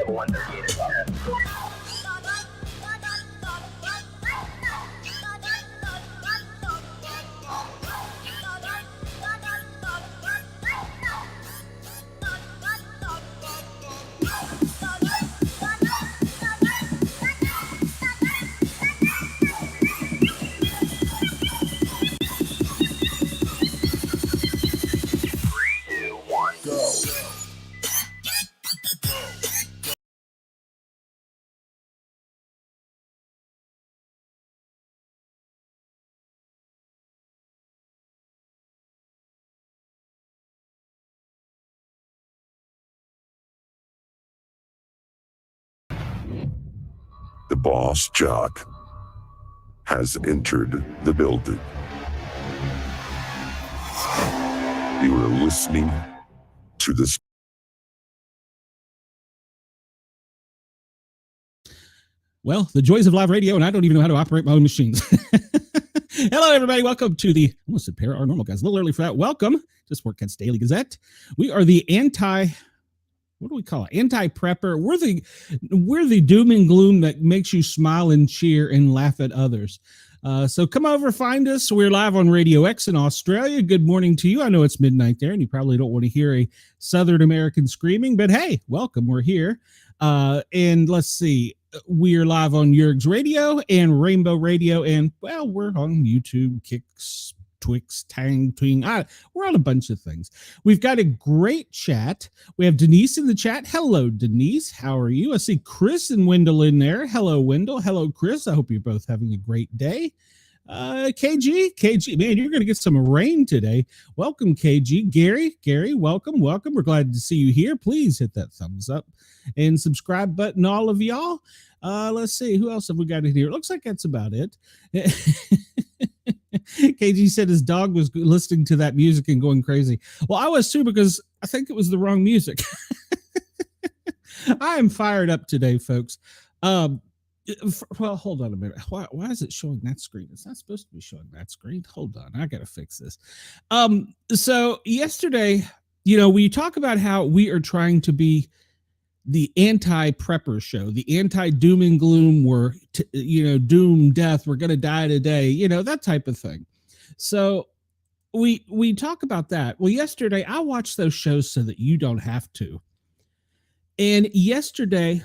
Cable 138 is up. The boss jock has entered the building. You are listening to this. Well, the joys of live radio, and I don't even know how to operate my own machines. Hello, everybody. Welcome to the, I almost said paranormal guys, a little early for that. Welcome to Sportcat's Daily Gazette. We are the what do we call it? Anti-prepper. We're the doom and gloom that makes you smile and cheer and laugh at others. So come over, find us. We're live on Radio X in Australia. Good morning to you. I know it's midnight there, and you probably don't want to hear a Southern American screaming, but hey, welcome. We're here. And let's see. We are live on Yerg's Radio and Rainbow Radio, and, well, we're on YouTube, Kicks, Twix, Tang, Twing. We're on a bunch of things. We've got a great chat. We have Denise in the chat. Hello, Denise. How are you? I see Chris and Wendell in there. Hello, Wendell. Hello, Chris. I hope you're both having a great day. KG, man, you're going to get some rain today. Welcome, KG. Gary, welcome. We're glad to see you here. Please hit that thumbs up and subscribe button, all of y'all. Let's see, who else have we got in here? It looks like that's about it. KG said his dog was listening to that music and going crazy. Well, I was too, because I think it was the wrong music. I am fired up today, folks. Well, hold on a minute. Why is it showing that screen? It's not supposed to be showing that screen. Hold on, I gotta fix this. So yesterday, we talk about how we are trying to be the anti-prepper show, the anti-doom and gloom, we're, doom, death, we're going to die today, that type of thing. So we talk about that. Well, yesterday I watched those shows so that you don't have to. And yesterday,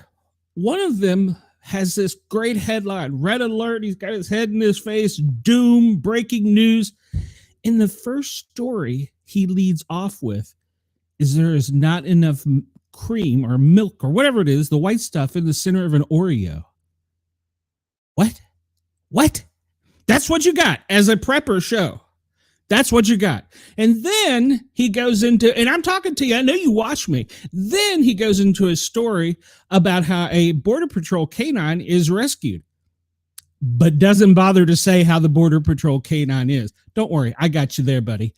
one of them has this great headline, Red Alert, he's got his head in his face, doom, breaking news. And the first story he leads off with is there is not enough cream or milk or whatever it is, the white stuff in the center of an Oreo. What? That's what you got as a prepper show. That's what you got. And then he goes into, and I'm talking to you, I know you watch me. Then he goes into a story about how a Border Patrol canine is rescued, but doesn't bother to say how the Border Patrol canine is. Don't worry, I got you there, buddy.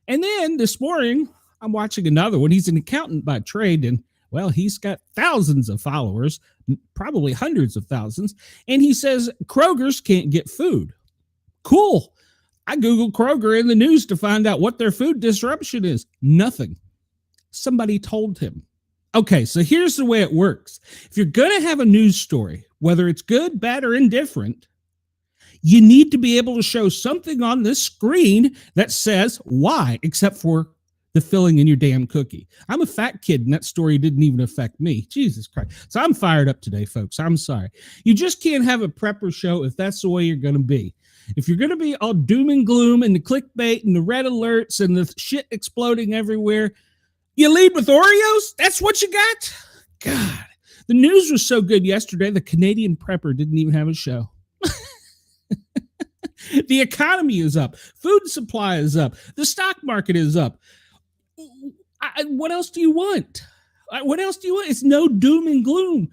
And then this morning, I'm watching another one. He's an accountant by trade, and, well, he's got thousands of followers, probably hundreds of thousands, and he says Kroger's can't get food. Cool. I Googled Kroger in the news to find out what their food disruption is. Nothing. Somebody told him. Okay, so here's the way it works. If you're going to have a news story, whether it's good, bad, or indifferent, you need to be able to show something on this screen that says why, except for the filling in your damn cookie. I'm a fat kid, and that story didn't even affect me. Jesus Christ. So I'm fired up today, folks. I'm sorry. You just can't have a prepper show if that's the way you're going to be. If you're going to be all doom and gloom and the clickbait and the red alerts and the shit exploding everywhere, you lead with Oreos? That's what you got? God. The news was so good yesterday, the Canadian prepper didn't even have a show. The economy is up. Food supply is up. The stock market is up. What else do you want? It's no doom and gloom.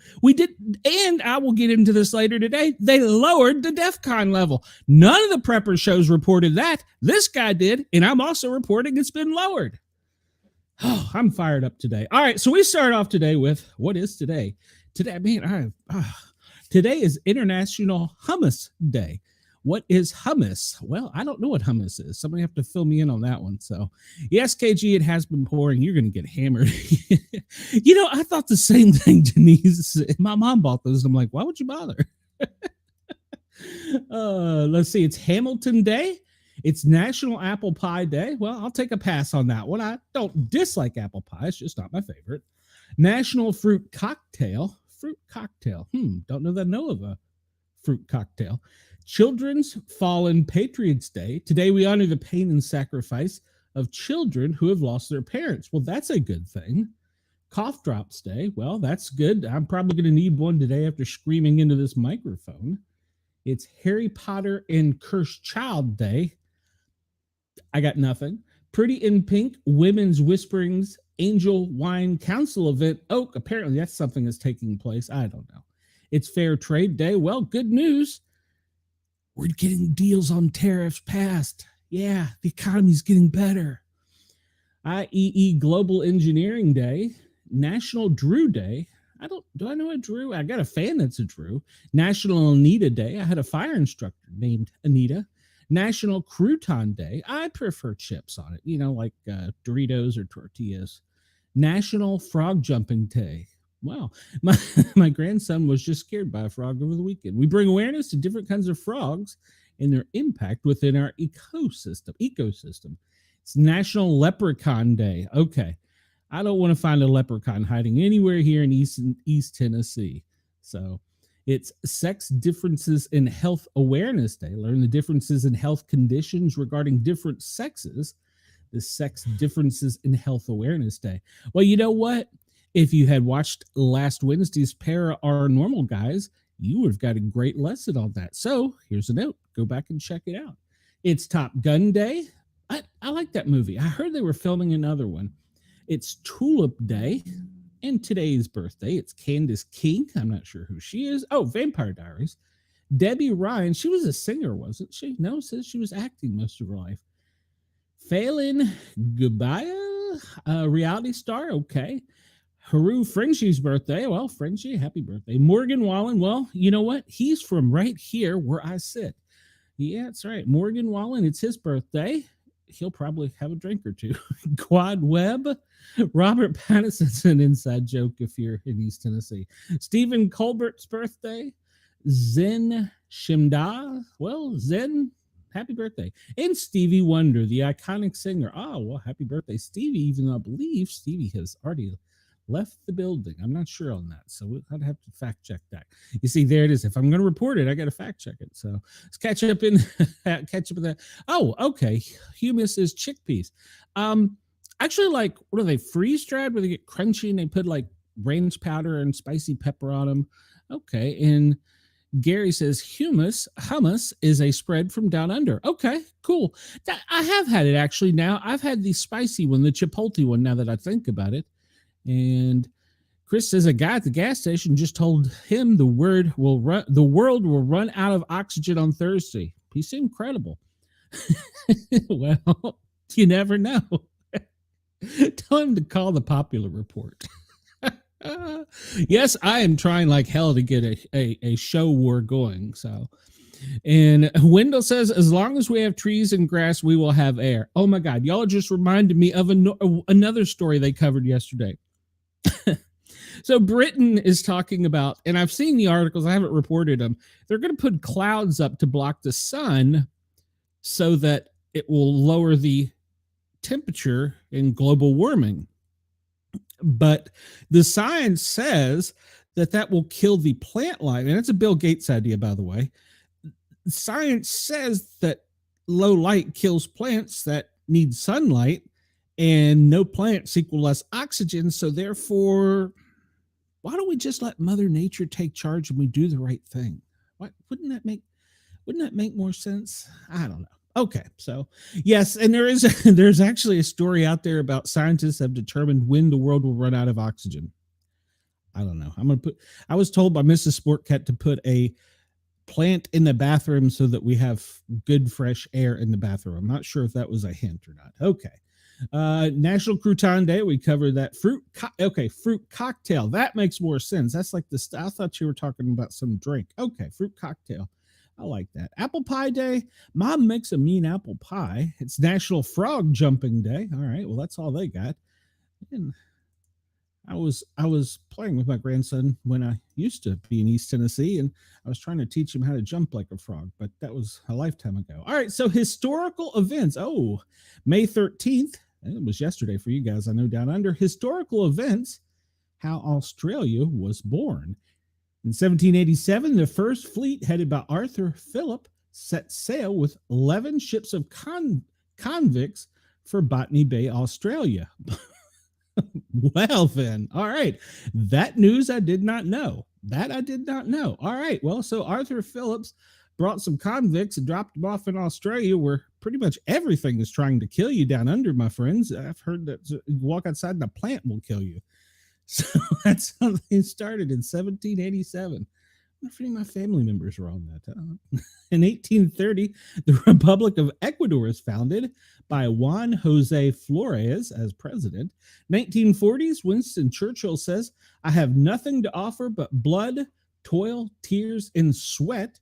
And I will get into this later today, they lowered the DEFCON level. None of the prepper shows reported that. This guy did, and I'm also reporting it's been lowered. Oh, I'm fired up today. All right, so we start off today with, what is today? Today is International Hummus Day. What is hummus? Well, I don't know what hummus is. Somebody have to fill me in on that one. So, yes, KG, it has been pouring. You're going to get hammered. I thought the same thing, Denise. My mom bought those. I'm like, why would you bother? Let's see. It's Hamilton Day. It's National Apple Pie Day. Well, I'll take a pass on that one. I don't dislike apple pie. It's just not my favorite. National Fruit Cocktail. Fruit cocktail. Don't know that I know of a fruit cocktail. Children's Fallen Patriots Day. Today we honor the pain and sacrifice of children who have lost their parents. Well, that's a good thing. Cough Drops Day. Well, that's good. I'm probably going to need one today after screaming into this microphone. It's Harry Potter and Cursed Child Day. I got nothing. Pretty in Pink, Women's Whisperings Angel Wine Council event. Oh, apparently that's something that's taking place. I don't know. It's Fair Trade Day. Well, good news. We're getting deals on tariffs passed. Yeah, the economy's getting better. IEE Global Engineering Day. National Drew Day. Do I know a Drew? I got a fan that's a Drew. National Anita Day. I had a fire instructor named Anita. National Crouton Day. I prefer chips on it, like Doritos or tortillas. National Frog Jumping Day. Wow. My grandson was just scared by a frog over the weekend. We bring awareness to different kinds of frogs and their impact within our ecosystem. It's National Leprechaun Day. Okay. I don't want to find a leprechaun hiding anywhere here in East Tennessee. So it's Sex Differences in Health Awareness Day. Learn the differences in health conditions regarding different sexes. The Sex Differences in Health Awareness Day. Well, you know what? If you had watched last Wednesday's Paranormal Guys, you would have got a great lesson on that. So here's a note. Go back and check it out. It's Top Gun Day. I like that movie. I heard they were filming another one. It's Tulip Day. And today's birthday, it's Candace King. I'm not sure who she is. Oh, Vampire Diaries. Debbie Ryan. She was a singer, wasn't she? No, it says she was acting most of her life. Phelan Gubaya, reality star. Okay. Haru Frenchie's birthday. Well, Frenchie, happy birthday. Morgan Wallen. Well, you know what? He's from right here where I sit. Yeah, that's right. Morgan Wallen, it's his birthday. He'll probably have a drink or two. Quad Webb. Robert Pattinson's an inside joke if you're in East Tennessee. Stephen Colbert's birthday. Zen Shimda. Well, Zen, happy birthday. And Stevie Wonder, the iconic singer. Oh, well, happy birthday, Stevie, even though I believe Stevie has already left the building. I'm not sure on that, so I'd have to fact check that. You see, there it is. If I'm going to report it, I got to fact check it. So let's catch up in that. Oh, okay. Humus is chickpeas. Actually, like, what are they, freeze dried where they get crunchy and they put like ranch powder and spicy pepper on them? Okay. And Gary says hummus is a spread from down under. Okay, cool. I have had it actually. Now I've had the spicy one, the chipotle one, now that I think about it. And Chris says a guy at the gas station just told him the world will run out of oxygen on Thursday. He seemed credible. Well, you never know. Tell him to call the Popular Report. Yes, I am trying like hell to get a show war going. So, and Wendell says, as long as we have trees and grass, we will have air. Oh my God, y'all just reminded me of another story they covered yesterday. So Britain is talking about, and I've seen the articles, I haven't reported them. They're going to put clouds up to block the sun so that it will lower the temperature in global warming. But the science says that will kill the plant life. And it's a Bill Gates idea, by the way. Science says that low light kills plants that need sunlight, and no plants equal less oxygen. So therefore, why don't we just let Mother Nature take charge and we do the right thing? Wouldn't that make more sense? I don't know. Okay, so yes, and there's actually a story out there about scientists have determined when the world will run out of oxygen. I don't know. I was told by Mrs. Sportcat to put a plant in the bathroom so that we have good fresh air in the bathroom. I'm not sure if that was a hint or not. Okay. National Crouton Day. We covered that. Fruit cocktail. That makes more sense. That's like I thought you were talking about some drink. Okay, fruit cocktail. I like that. Apple Pie Day. Mom makes a mean apple pie. It's National Frog Jumping Day. All right, well, that's all they got. And I was playing with my grandson when I used to be in East Tennessee, and I was trying to teach him how to jump like a frog, but that was a lifetime ago. All right, so historical events. Oh, May 13th. It was yesterday for you guys, I know, down under. Historical events, how Australia was born. In 1787, the first fleet headed by Arthur Phillip set sail with 11 ships of convicts for Botany Bay, Australia. Well, then, all right. That news I did not know. That I did not know. All right. Well, so Arthur Phillips brought some convicts and dropped them off in Australia, where pretty much everything is trying to kill you down under, my friends. I've heard that you walk outside and a plant will kill you. So that's something started in 1787. I think my family members were on that. In 1830, the Republic of Ecuador is founded by Juan Jose Flores as president. 1940s, Winston Churchill says, "I have nothing to offer but blood, toil, tears, and sweat,"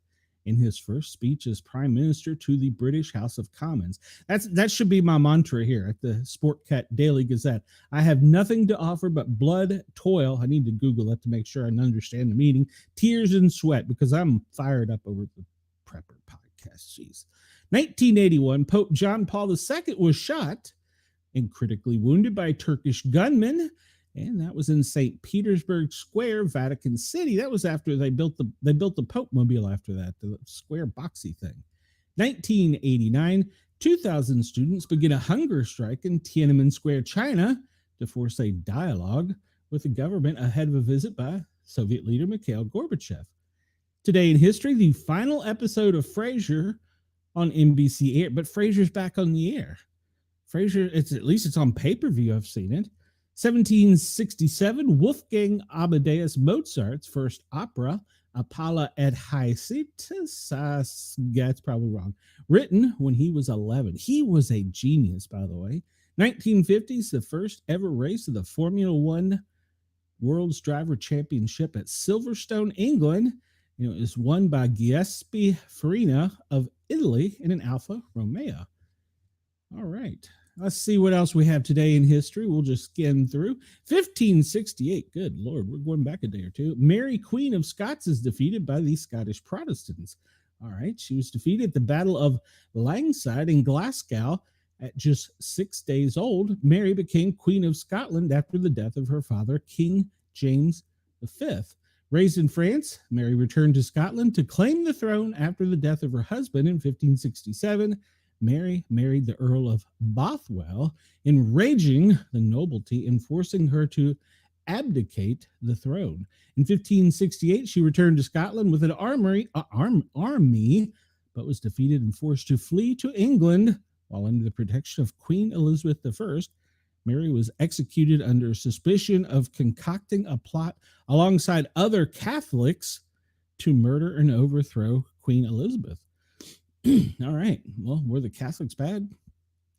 in his first speech as prime minister to the British House of Commons. That should be my mantra here at the Sportcat Daily Gazette. I have nothing to offer but blood, toil. I need to Google that to make sure I understand the meaning. Tears and sweat, because I'm fired up over the Prepper podcast. Jeez. 1981, Pope John Paul II was shot and critically wounded by Turkish gunmen. And that was in St. Petersburg Square, Vatican City. That was after they built the Pope Mobile after that, the square boxy thing. 1989, 2,000 students begin a hunger strike in Tiananmen Square, China, to force a dialogue with the government ahead of a visit by Soviet leader Mikhail Gorbachev. Today in history, the final episode of Frasier on NBC Air, but Frasier's back on the air. Frasier, at least it's on pay-per-view. I've seen it. 1767, Wolfgang Amadeus Mozart's first opera, Apollo et Hyacinthus, that's probably wrong, written when he was 11. He was a genius, by the way. 1950s, the first ever race of the Formula One World's Driver Championship at Silverstone, England. It was won by Giuseppe Farina of Italy in an Alfa Romeo. All right. Let's see what else we have today in history. We'll just skim through. 1568. Good Lord, we're going back a day or two. Mary, Queen of Scots, is defeated by the Scottish Protestants. All right. She was defeated at the Battle of Langside in Glasgow at just 6 days old. Mary became Queen of Scotland after the death of her father, King James V. Raised in France, Mary returned to Scotland to claim the throne after the death of her husband in 1567. Mary married the Earl of Bothwell, enraging the nobility and forcing her to abdicate the throne. In 1568, she returned to Scotland with an army, but was defeated and forced to flee to England while under the protection of Queen Elizabeth I. Mary was executed under suspicion of concocting a plot alongside other Catholics to murder and overthrow Queen Elizabeth. All right. Well, were the Catholics bad?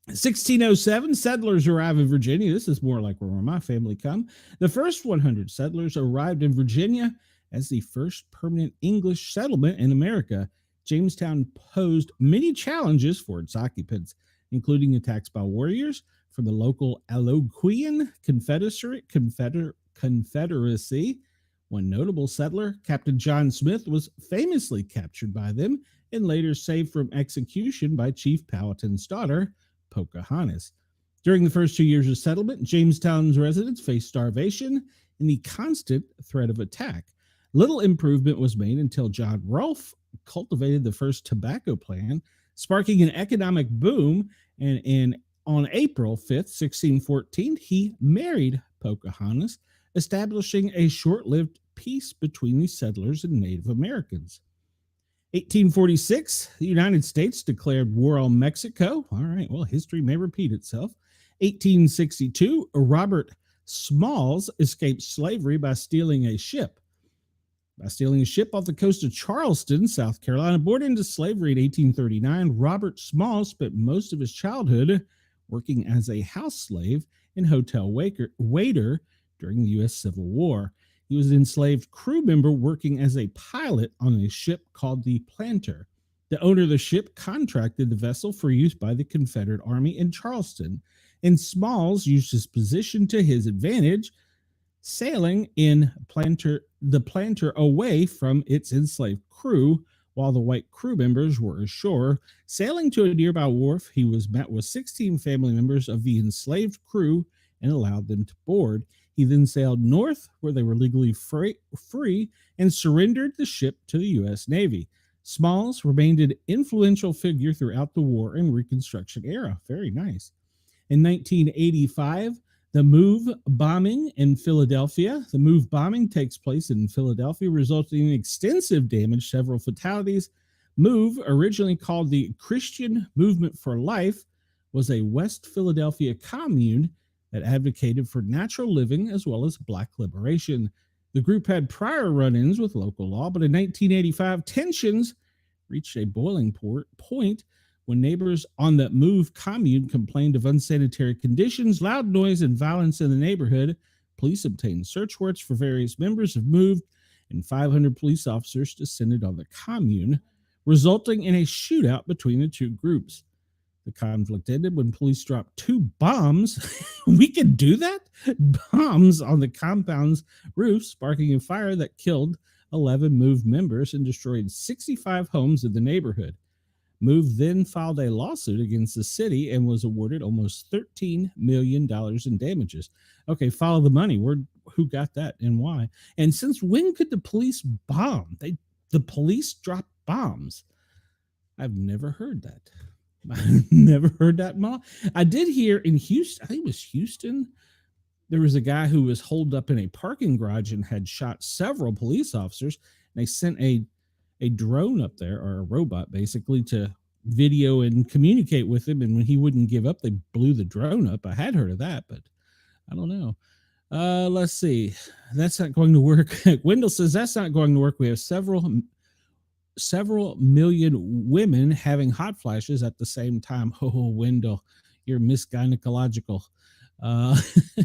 1607, settlers arrive in Virginia. This is more like where my family come. The first 100 settlers arrived in Virginia as the first permanent English settlement in America. Jamestown posed many challenges for its occupants, including attacks by warriors from the local Algonquian Confederacy. One notable settler, Captain John Smith, was famously captured by them and later saved from execution by Chief Powhatan's daughter, Pocahontas. During the first 2 years of settlement, Jamestown's residents faced starvation and the constant threat of attack. Little improvement was made until John Rolfe cultivated the first tobacco plant, sparking an economic boom, and on April 5th, 1614, he married Pocahontas, establishing a short-lived peace between the settlers and Native Americans. 1846, the United States declared war on Mexico. All right, well, history may repeat itself. 1862, Robert Smalls escaped slavery by stealing a ship. off the coast of Charleston, South Carolina. Born into slavery in 1839, Robert Smalls spent most of his childhood working as a house slave and hotel waiter during the U.S. Civil War. He was an enslaved crew member working as a pilot on a ship called the Planter. The owner of the ship contracted the vessel for use by the Confederate Army in Charleston, and Smalls used his position to his advantage, sailing in the Planter away from its enslaved crew while the white crew members were ashore. Sailing to a nearby wharf, he was met with 16 family members of the enslaved crew and allowed them to board. He then sailed north, where they were legally free, and surrendered the ship to the U.S. Navy. Smalls remained an influential figure throughout the war and Reconstruction era. Very nice. In 1985, the Move bombing in Philadelphia. The Move bombing takes place in Philadelphia, resulting in extensive damage, several fatalities. Move, originally called the Christian Movement for Life, was a West Philadelphia commune that advocated for natural living as well as black liberation. The group had prior run-ins with local law, but in 1985, tensions reached a boiling point when neighbors on the Move commune complained of unsanitary conditions, loud noise, and violence in the neighborhood. Police obtained search warrants for various members of Move, and 500 police officers descended on the commune, resulting in a shootout between the two groups. The conflict ended when police dropped 2 bombs. We can do that? Bombs on the compound's roof, sparking a fire that killed 11 Move members and destroyed 65 homes in the neighborhood. Move then filed a lawsuit against the city and was awarded almost $13 million in damages. Okay, follow the money. Who got that and why? And since when could the police bomb? The police drop bombs. I've never heard that. I've never heard that. I did hear in Houston, I think it was Houston, there was a guy who was holed up in a parking garage and had shot several police officers. And they sent a drone up there, or a robot basically, to video and communicate with him. And when he wouldn't give up, they blew the drone up. I had heard of that, but I don't know. Let's see. That's not going to work. Wendell says that's not going to work. We have several million women having hot flashes at the same time. Oh, Wendell, you're misgynecological.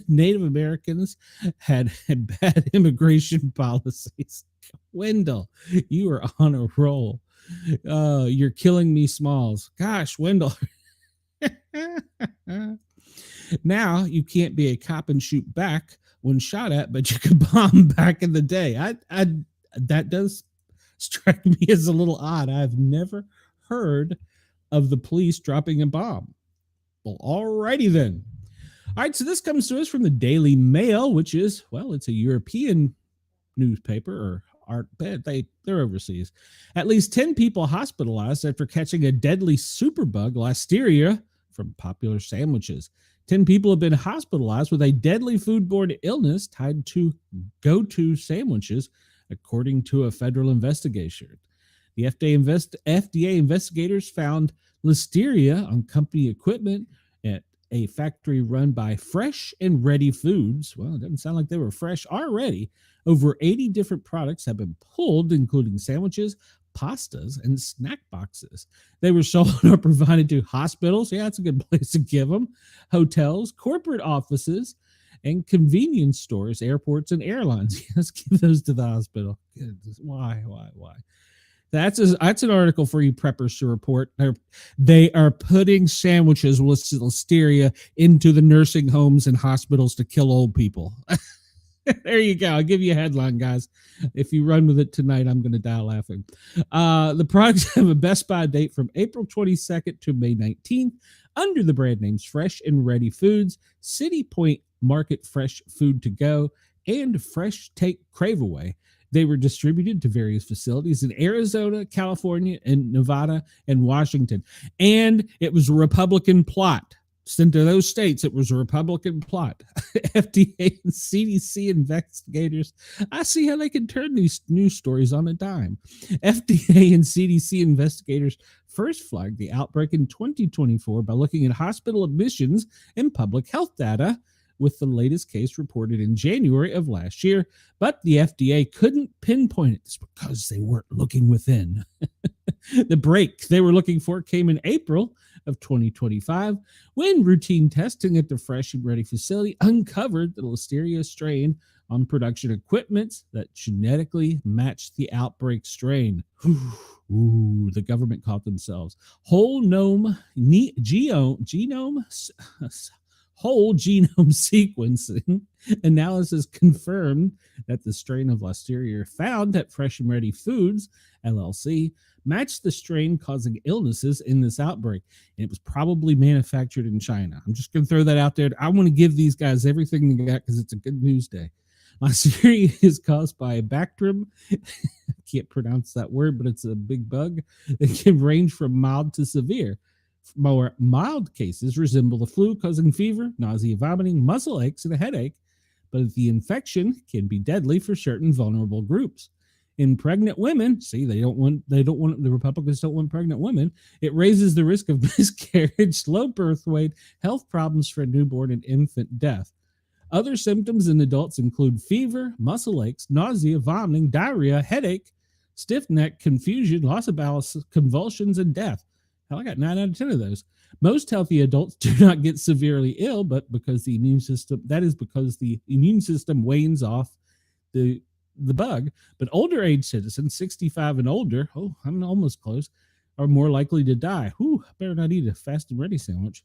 Native Americans had bad immigration policies. Wendell, you are on a roll. You're killing me, Smalls. Gosh, Wendell. Now you can't be a cop and shoot back when shot at, but you could bomb back in the day. That does strike me as a little odd. I've never heard of the police dropping a bomb. Well, alrighty then. All right, so this comes to us from the Daily Mail, which is, well, it's a European newspaper, or art. They're overseas. At least 10 people hospitalized after catching a deadly superbug, hysteria, from popular sandwiches. 10 people have been hospitalized with a deadly foodborne illness tied to go-to sandwiches, according to a federal investigation. The FDA investigators found listeria on company equipment at a factory run by Fresh and Ready Foods. Well, it doesn't sound like they were fresh already. Over 80 different products have been pulled, including sandwiches, pastas, and snack boxes. They were sold or provided to hospitals. Yeah, that's a good place to give them. Hotels, corporate offices, and convenience stores, airports, and airlines. Let's give those to the hospital. Goodness, why? That's an article for you preppers to report. They are putting sandwiches with listeria into the nursing homes and hospitals to kill old people. There you go. I'll give you a headline, guys. If you run with it tonight, I'm going to die laughing. The products have a Best Buy date from April 22nd to May 19th under the brand names Fresh and Ready Foods, City Point Market Fresh Food to Go, and Fresh Take Crave Away. They were distributed to various facilities in Arizona, California, and Nevada, and Washington. And it was a Republican plot. Sent to those states, it was a Republican plot. FDA and CDC investigators. I see how they can turn these news stories on a dime. FDA and CDC investigators first flagged the outbreak in 2024 by looking at hospital admissions and public health data, with the latest case reported in January of last year. But the FDA couldn't pinpoint it because they weren't looking within. The break they were looking for came in April of 2025, when routine testing at the Fresh and Ready facility uncovered the listeria strain on production equipment that genetically matched the outbreak strain. Ooh, the government caught themselves. Whole genome sequencing analysis confirmed that the strain of listeria found at Fresh and Ready Foods LLC matched the strain causing illnesses in this outbreak, and it was probably manufactured in China. I'm just going to throw that out there. I want to give these guys everything they got because it's a good news day. Listeria is caused by a bacterium. I can't pronounce that word, but it's a big bug that can range from mild to severe. More mild cases resemble the flu, causing fever, nausea, vomiting, muscle aches, and a headache, but the infection can be deadly for certain vulnerable groups. In pregnant women, the Republicans don't want pregnant women. It raises the risk of miscarriage, low birth weight, health problems for newborn, and infant death. Other symptoms in adults include fever, muscle aches, nausea, vomiting, diarrhea, headache, stiff neck, confusion, loss of bowel, convulsions, and death. Hell, I got 9 out of 10 of those. Most healthy adults do not get severely ill, but because the immune system wanes off the bug. But older age citizens, 65 and older, I'm almost close, are more likely to die. Better not eat a fast and ready sandwich.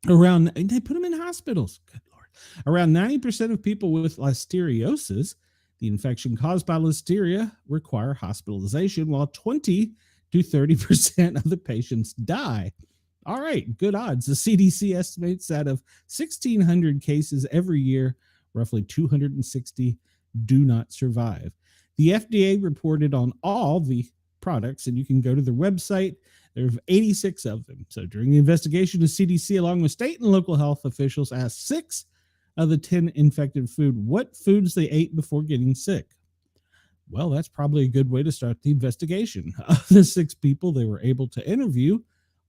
They put them in hospitals. Good Lord. Around 90% of people with listeriosis, the infection caused by listeria, require hospitalization, while 20 to 30% of the patients die. All right, good odds. The CDC estimates that of 1,600 cases every year, roughly 260 do not survive. The FDA reported on all the products, and you can go to the website. There are 86 of them. So during the investigation, the CDC, along with state and local health officials, asked 6 of the 10 infected food what foods they ate before getting sick. Well, that's probably a good way to start the investigation. Of the 6 people they were able to interview,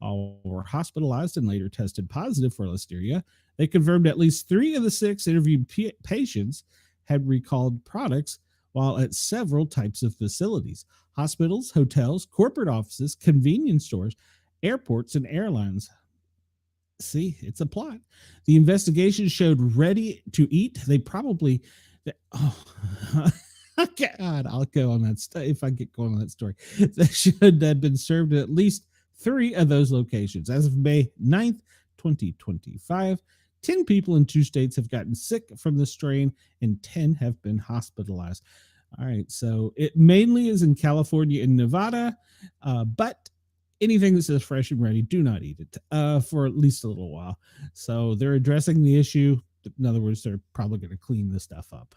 all were hospitalized and later tested positive for listeria. They confirmed at least 3 of the 6 interviewed patients had recalled products while at several types of facilities: hospitals, hotels, corporate offices, convenience stores, airports, and airlines. See, it's a plot. The investigation showed ready to eat. They probably, God, I'll go on that if I get going on that story. They should have been served at least 3 of those locations. As of May 9th, 2025, 10 people in 2 states have gotten sick from the strain, and 10 have been hospitalized. All right, so it mainly is in California and Nevada, but anything that says fresh and ready, do not eat it for at least a little while. So they're addressing the issue. In other words, they're probably going to clean this stuff up.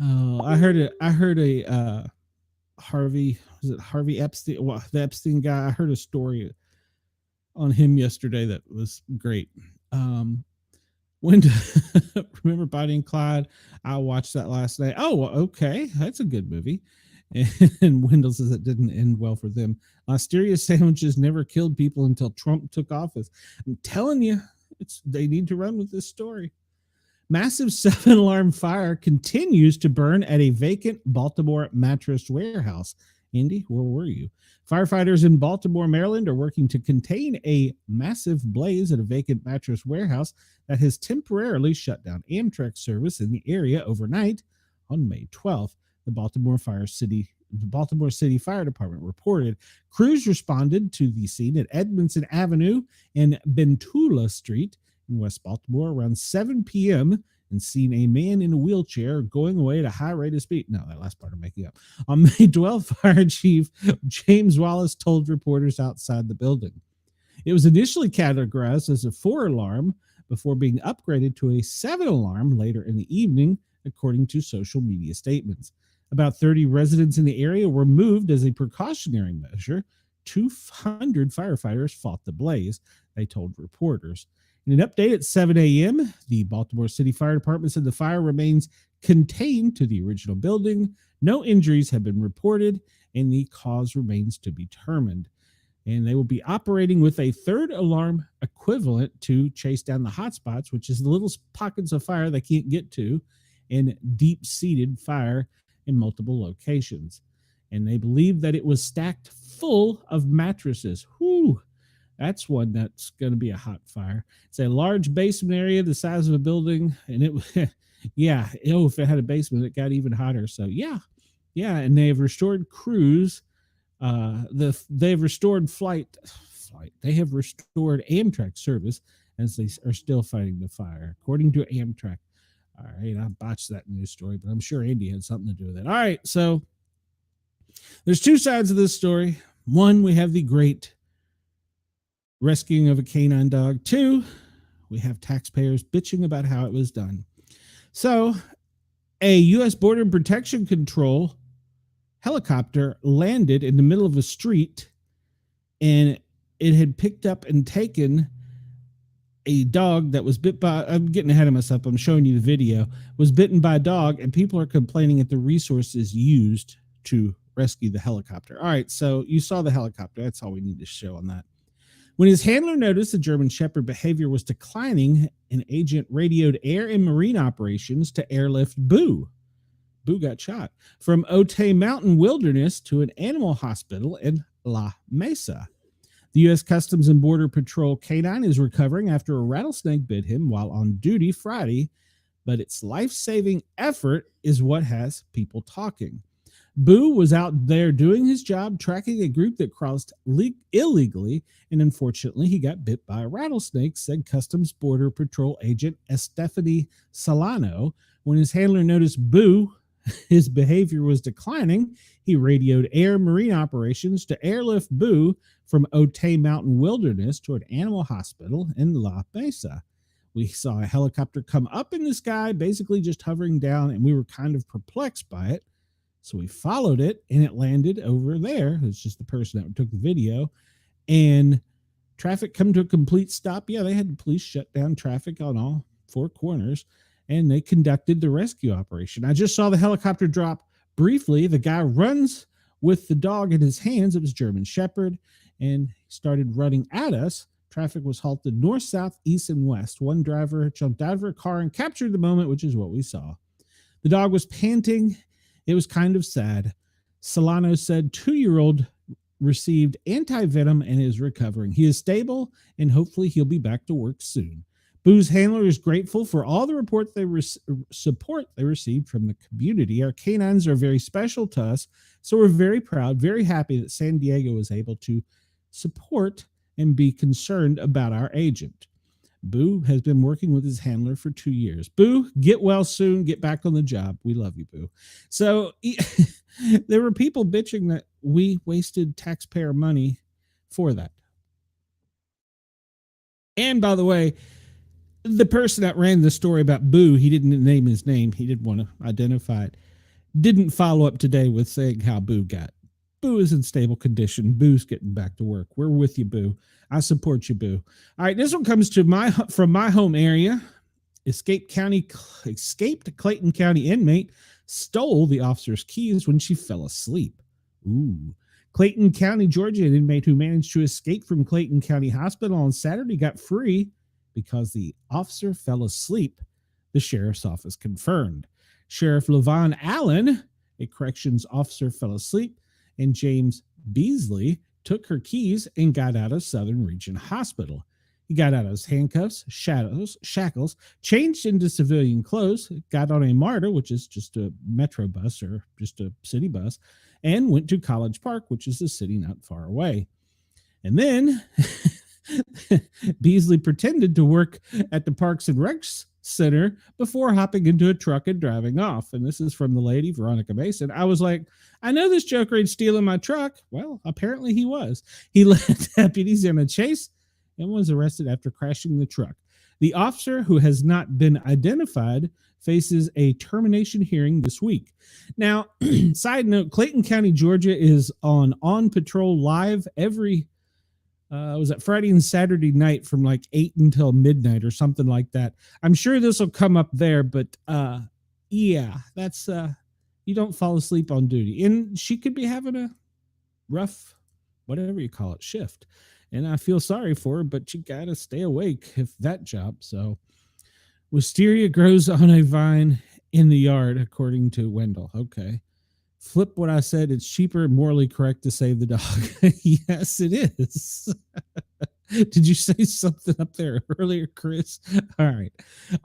I heard a Harvey Epstein? Well, the Epstein guy. I heard a story on him yesterday that was great. Remember Bonnie and Clyde? I watched that last night. Oh, okay, that's a good movie. And Wendell says it didn't end well for them. Listeria sandwiches never killed people until Trump took office. I'm telling you, they need to run with this story. Massive 7-alarm fire continues to burn at a vacant Baltimore mattress warehouse. Andy, where were you? Firefighters in Baltimore, Maryland are working to contain a massive blaze at a vacant mattress warehouse that has temporarily shut down Amtrak service in the area overnight on May 12th. The Baltimore City Fire Department reported crews responded to the scene at Edmondson Avenue and Bentula Street in West Baltimore around 7 p.m. and seen a man in a wheelchair going away at a high rate of speed. No, that last part I'm making up. On May 12th, Fire Chief James Wallace told reporters outside the building. It was initially categorized as a 4-alarm before being upgraded to a 7-alarm later in the evening, according to social media statements. About 30 residents in the area were moved as a precautionary measure. 200 firefighters fought the blaze, they told reporters. In an update at 7 a.m., the Baltimore City Fire Department said the fire remains contained to the original building. No injuries have been reported, and the cause remains to be determined. And they will be operating with a 3rd alarm equivalent to chase down the hotspots, which is the little pockets of fire they can't get to, and deep-seated fire in multiple locations. and they believe that it was stacked full of mattresses. Whew, that's one that's going to be a hot fire. It's a large basement area the size of a building, and it, yeah, if it had a basement, it got even hotter. So yeah, and they have restored crews. They have restored flight. They have restored Amtrak service as they are still fighting the fire, according to Amtrak. All right, I botched that news story, but I'm sure Andy had something to do with it. All right, so there's two sides of this story. One, we have the great rescuing of a canine dog. Two, we have taxpayers bitching about how it was done. So, a U.S. Border Protection Control helicopter landed in the middle of a street, and it had picked up and taken a dog that was bit by, I'm getting ahead of myself, I'm showing you the video, was bitten by a dog, and people are complaining at the resources used to rescue the helicopter. All right, so you saw the helicopter. That's all we need to show on that. When his handler noticed the German Shepherd behavior was declining, an agent radioed Air and Marine Operations to airlift Boo. Boo got shot from Otay Mountain Wilderness to an animal hospital in La Mesa. The U.S. Customs and Border Patrol canine is recovering after a rattlesnake bit him while on duty Friday, but its life-saving effort is what has people talking. Boo was out there doing his job, tracking a group that crossed illegally, and unfortunately, he got bit by a rattlesnake, said Customs Border Patrol agent Estefany Solano. When his handler noticed Boo, his behavior was declining, he radioed Air Marine Operations to airlift Boo from Otay Mountain Wilderness to an animal hospital in La Mesa. We saw a helicopter come up in the sky, basically just hovering down, and we were kind of perplexed by it. So we followed it, and it landed over there. It's just the person that took the video. And traffic come to a complete stop. Yeah, they had the police shut down traffic on all four corners, and they conducted the rescue operation. I just saw the helicopter drop briefly. The guy runs with the dog in his hands. It was German Shepherd, and he started running at us. Traffic was halted north, south, east, and west. One driver jumped out of her car and captured the moment, which is what we saw. The dog was panting. It was kind of sad. Solano said 2-year-old received anti-venom and is recovering. He is stable, and hopefully he'll be back to work soon. Boo's handler is grateful for all the support they received from the community. Our canines are very special to us, so we're very proud, very happy that San Diego was able to support and be concerned about our agent. Boo has been working with his handler for 2 years. Boo, get well soon. Get back on the job. We love you, Boo. So there were people bitching that we wasted taxpayer money for that. And by the way, the person that ran the story about Boo, he didn't name his name. He didn't want to identify it. Didn't follow up today with saying how Boo got. Boo is in stable condition. Boo's getting back to work. We're with you, Boo. I support you, Boo. All right, this one comes to from my home area. Escaped Clayton County inmate stole the officer's keys when she fell asleep. Ooh. Clayton County, Georgia, an inmate who managed to escape from Clayton County Hospital on Saturday got free because the officer fell asleep, the sheriff's office confirmed. Sheriff Levon Allen, a corrections officer, fell asleep, and James Beasley took her keys and got out of Southern Region Hospital. He got out of his handcuffs, shackles, changed into civilian clothes, got on a MARTA, which is just a metro bus or just a city bus, and went to College Park, which is a city not far away. And then Beasley pretended to work at the Parks and Recs Center before hopping into a truck and driving off. And this is from the lady, Veronica Mason. I was like, I know this joker ain't stealing my truck. Well, apparently he was. He led deputies in a chase and was arrested after crashing the truck. The officer, who has not been identified, faces a termination hearing this week. Now, side note, Clayton County, Georgia is on Patrol Live every was it Friday and Saturday night from like 8 until midnight or something like that. I'm sure this will come up there, but yeah, that's you don't fall asleep on duty. And she could be having a rough, whatever you call it, shift. And I feel sorry for her, but you got to stay awake if that job. So wisteria grows on a vine in the yard, according to Wendell. Okay. Flip what I said. It's cheaper and morally correct to save the dog. Yes, it is. Did you say something up there earlier, Chris? All right.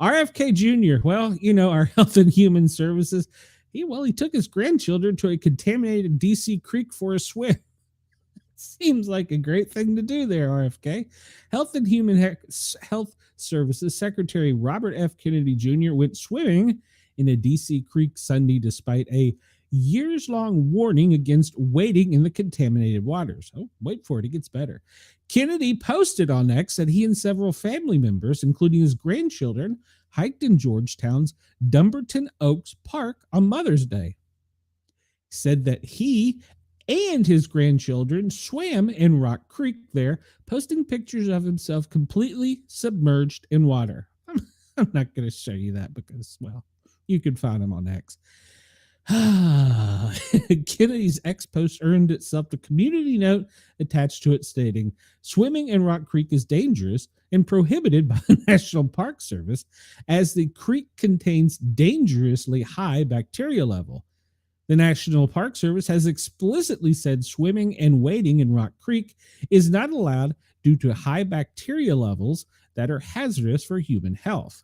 RFK Jr., well, our Health and Human Services, he took his grandchildren to a contaminated DC Creek for a swim. Seems like a great thing to do there, RFK. Health and Human Health Services Secretary Robert F. Kennedy Jr. went swimming in a DC Creek Sunday despite a years-long warning against wading in the contaminated waters. Oh, wait for it. It gets better. Kennedy posted on X that he and several family members, including his grandchildren, hiked in Georgetown's Dumbarton Oaks Park on Mother's Day. He said that he and his grandchildren swam in Rock Creek there, posting pictures of himself completely submerged in water. I'm not going to show you that because, well, you can find him on X. Kennedy's X post earned itself a community note attached to it stating, swimming in Rock Creek is dangerous and prohibited by the National Park Service as the creek contains dangerously high bacteria level. The National Park Service has explicitly said swimming and wading in Rock Creek is not allowed due to high bacteria levels that are hazardous for human health.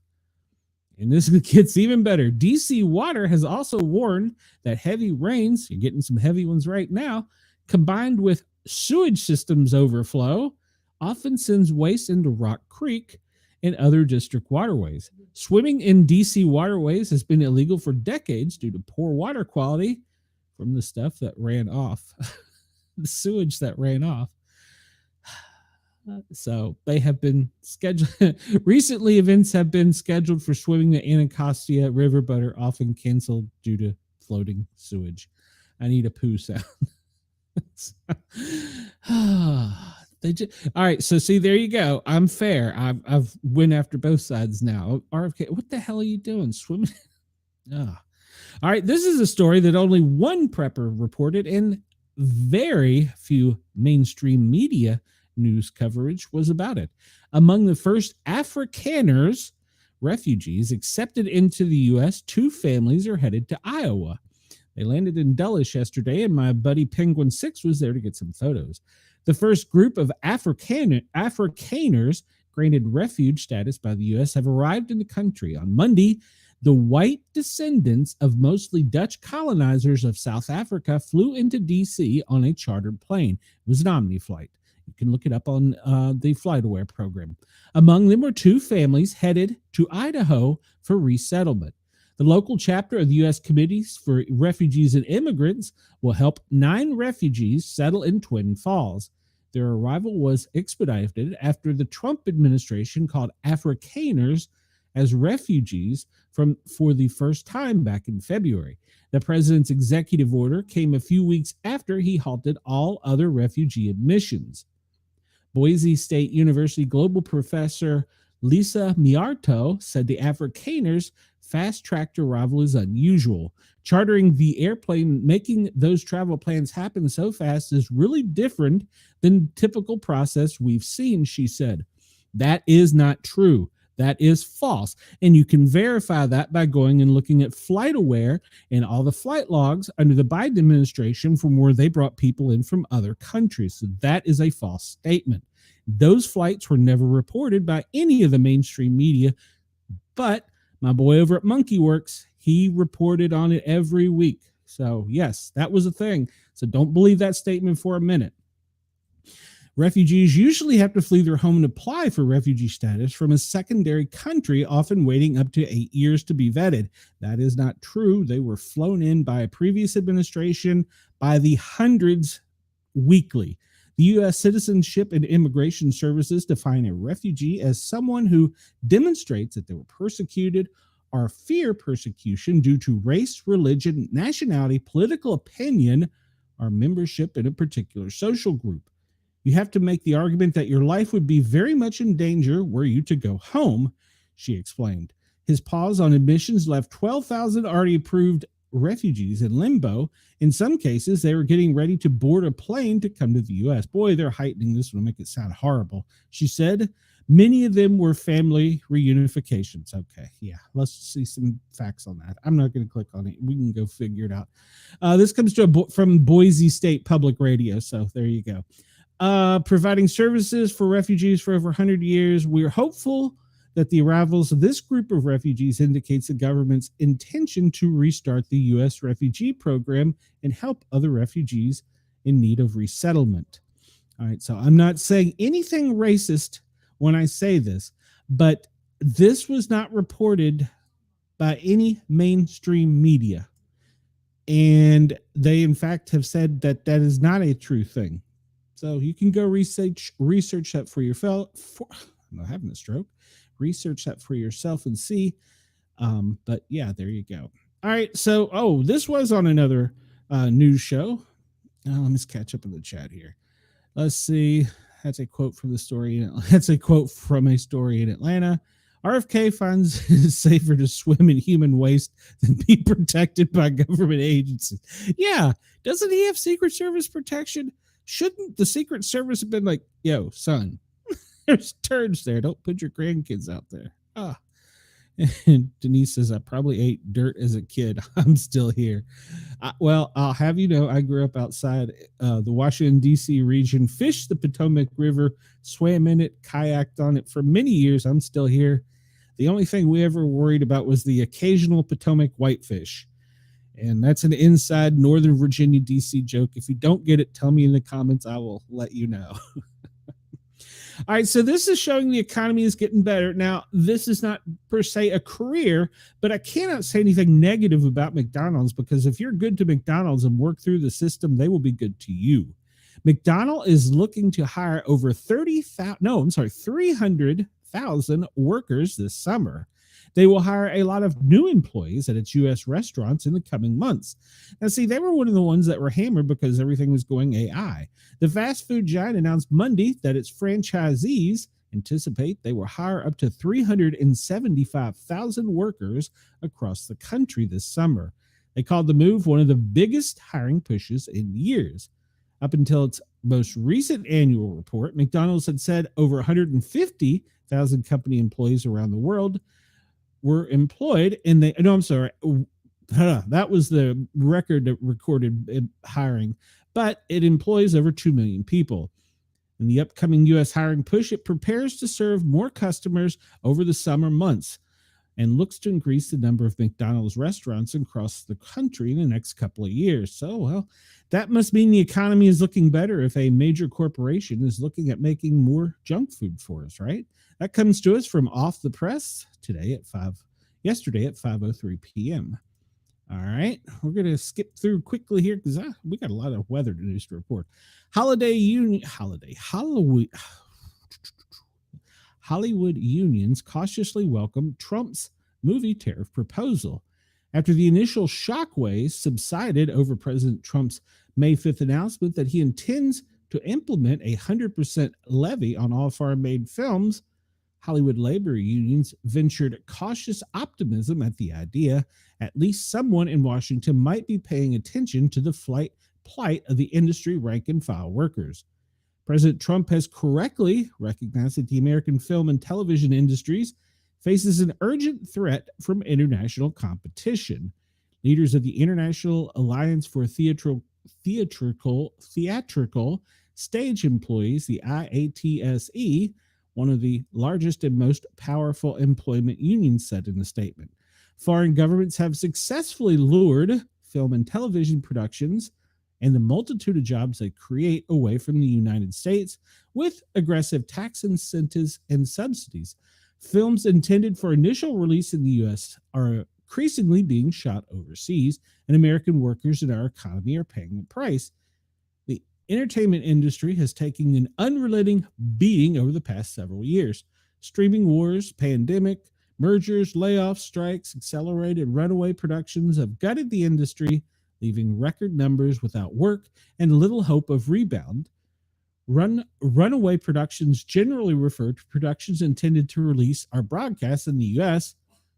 And this gets even better. DC Water has also warned that heavy rains, you're getting some heavy ones right now, combined with sewage systems overflow, often sends waste into Rock Creek and other district waterways. Swimming in DC waterways has been illegal for decades due to poor water quality from the stuff that ran off, the sewage that ran off. So they have been scheduled. Recently, events have been scheduled for swimming the Anacostia River, but are often canceled due to floating sewage. I need a poo sound. All right, so see, there you go. I'm fair. I've went after both sides now. RFK, what the hell are you doing? Swimming? All right, this is a story that only one prepper reported, and very few mainstream media news coverage was about it. Among the first Afrikaners, refugees accepted into the U.S., 2 families are headed to Iowa. They landed in Dulles yesterday, and my buddy Penguin 6 was there to get some photos. The first group of Afrikaners granted refuge status by the U.S. have arrived in the country. On Monday, the white descendants of mostly Dutch colonizers of South Africa flew into D.C. on a chartered plane. It was an Omni flight. You can look it up on the FlightAware program. Among them were 2 families headed to Idaho for resettlement. The local chapter of the U.S. Committees for Refugees and Immigrants will help 9 refugees settle in Twin Falls. Their arrival was expedited after the Trump administration called Afrikaners as refugees for the first time back in February. The president's executive order came a few weeks after he halted all other refugee admissions. Boise State University global professor Lisa Miarto said the Afrikaners fast-tracked arrival is unusual. Chartering the airplane, making those travel plans happen so fast is really different than typical process we've seen, she said. That is not true. That is false. And you can verify that by going and looking at FlightAware and all the flight logs under the Biden administration from where they brought people in from other countries. So that is a false statement. Those flights were never reported by any of the mainstream media, but my boy over at MonkeyWorks, he reported on it every week. So yes, that was a thing. So don't believe that statement for a minute. Refugees usually have to flee their home and apply for refugee status from a secondary country, often waiting up to 8 years to be vetted. That is not true. They were flown in by a previous administration by the hundreds weekly. The U.S. Citizenship and Immigration Services define a refugee as someone who demonstrates that they were persecuted or fear persecution due to race, religion, nationality, political opinion, or membership in a particular social group. You have to make the argument that your life would be very much in danger were you to go home, she explained. His pause on admissions left 12,000 already approved refugees in limbo. In some cases, they were getting ready to board a plane to come to the U.S. Boy, they're heightening this one to make it sound horrible. She said, Many of them were family reunifications. Okay, yeah, let's see some facts on that. I'm not going to click on it. We can go figure it out. This comes to from Boise State Public Radio, so there you go. Providing services for refugees for over 100 years, we're hopeful that the arrivals of this group of refugees indicates the government's intention to restart the U.S. refugee program and help other refugees in need of resettlement. All right, so I'm not saying anything racist when I say this, but this was not reported by any mainstream media. And they, in fact, have said that that is not a true thing. So you can go research that for yourself. I'm not having a stroke. Research that for yourself and see. But yeah, there you go. All right. So, this was on another news show. Let me catch up in the chat here. Let's see. That's a quote from the story. That's a quote from a story in Atlanta. RFK finds it safer to swim in human waste than be protected by government agencies. Yeah. Doesn't he have Secret Service protection? Shouldn't the Secret Service have been like, yo, son, there's turds there. Don't put your grandkids out there. And Denise says, I probably ate dirt as a kid. I'm still here. Well, I'll have you know, I grew up outside the Washington, D.C. region, fished the Potomac River, swam in it, kayaked on it for many years. I'm still here. The only thing we ever worried about was the occasional Potomac whitefish. And that's an inside Northern Virginia, D.C. joke. If you don't get it, tell me in the comments. I will let you know. All right, so this is showing the economy is getting better. Now, this is not per se a career, but I cannot say anything negative about McDonald's because if you're good to McDonald's and work through the system, they will be good to you. McDonald's is looking to hire over 300,000 workers this summer. They will hire a lot of new employees at its U.S. restaurants in the coming months. Now, see, they were one of the ones that were hammered because everything was going AI. The fast food giant announced Monday that its franchisees anticipate they will hire up to 375,000 workers across the country this summer. They called the move one of the biggest hiring pushes in years. Up until its most recent annual report, McDonald's had said over 150,000 company employees around the world were employed in the, no, I'm sorry. That was the record that recorded hiring, but it employs over 2 million people. In the upcoming U.S. hiring push, it prepares to serve more customers over the summer months and looks to increase the number of McDonald's restaurants across the country in the next couple of years. So, well, that must mean the economy is looking better if a major corporation is looking at making more junk food for us, right? That comes to us from Off the Press yesterday at 5:03 p.m. All right, we're going to skip through quickly here because we got a lot of weather news to report. Hollywood unions cautiously welcome Trump's movie tariff proposal. After the initial shockwaves subsided over President Trump's May 5th announcement that he intends to implement a 100% levy on all foreign-made films, Hollywood labor unions ventured cautious optimism at the idea at least someone in Washington might be paying attention to the plight of the industry rank-and-file workers. President Trump has correctly recognized that the American film and television industries faces an urgent threat from international competition. Leaders of the International Alliance for Theatrical Stage Employees, the IATSE, one of the largest and most powerful employment unions, said in a statement. Foreign governments have successfully lured film and television productions and the multitude of jobs they create away from the United States with aggressive tax incentives and subsidies. Films intended for initial release in the U.S. are increasingly being shot overseas, and American workers in our economy are paying the price. The entertainment industry has taken an unrelenting beating over the past several years. Streaming wars, pandemic, mergers, layoffs, strikes, accelerated runaway productions have gutted the industry, leaving record numbers without work and little hope of rebound. Runaway productions generally refer to productions intended to release or broadcast in the U.S.,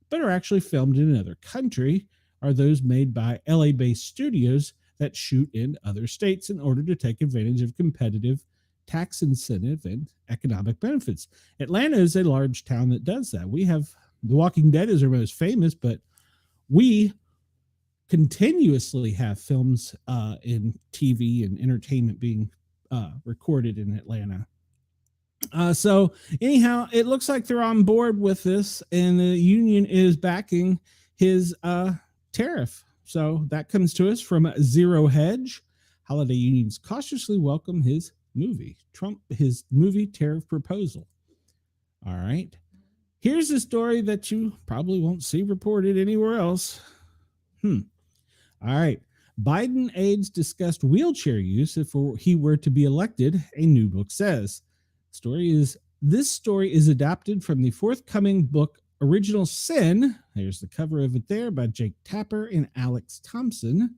but are actually filmed in another country, are those made by LA-based studios that shoot in other states in order to take advantage of competitive tax incentive and economic benefits. Atlanta is a large town that does that. We have The Walking Dead is our most famous, but we continuously have films in TV and entertainment being recorded in Atlanta. So anyhow, it looks like they're on board with this, and the union is backing his tariff. So that comes to us from Zero Hedge. Holiday unions cautiously welcome his movie tariff proposal. All right. Here's a story that you probably won't see reported anywhere else. All right. Biden aides discussed wheelchair use if he were to be elected, a new book says. This story is adapted from the forthcoming book Original Sin. There's the cover of it there by Jake Tapper and Alex Thompson.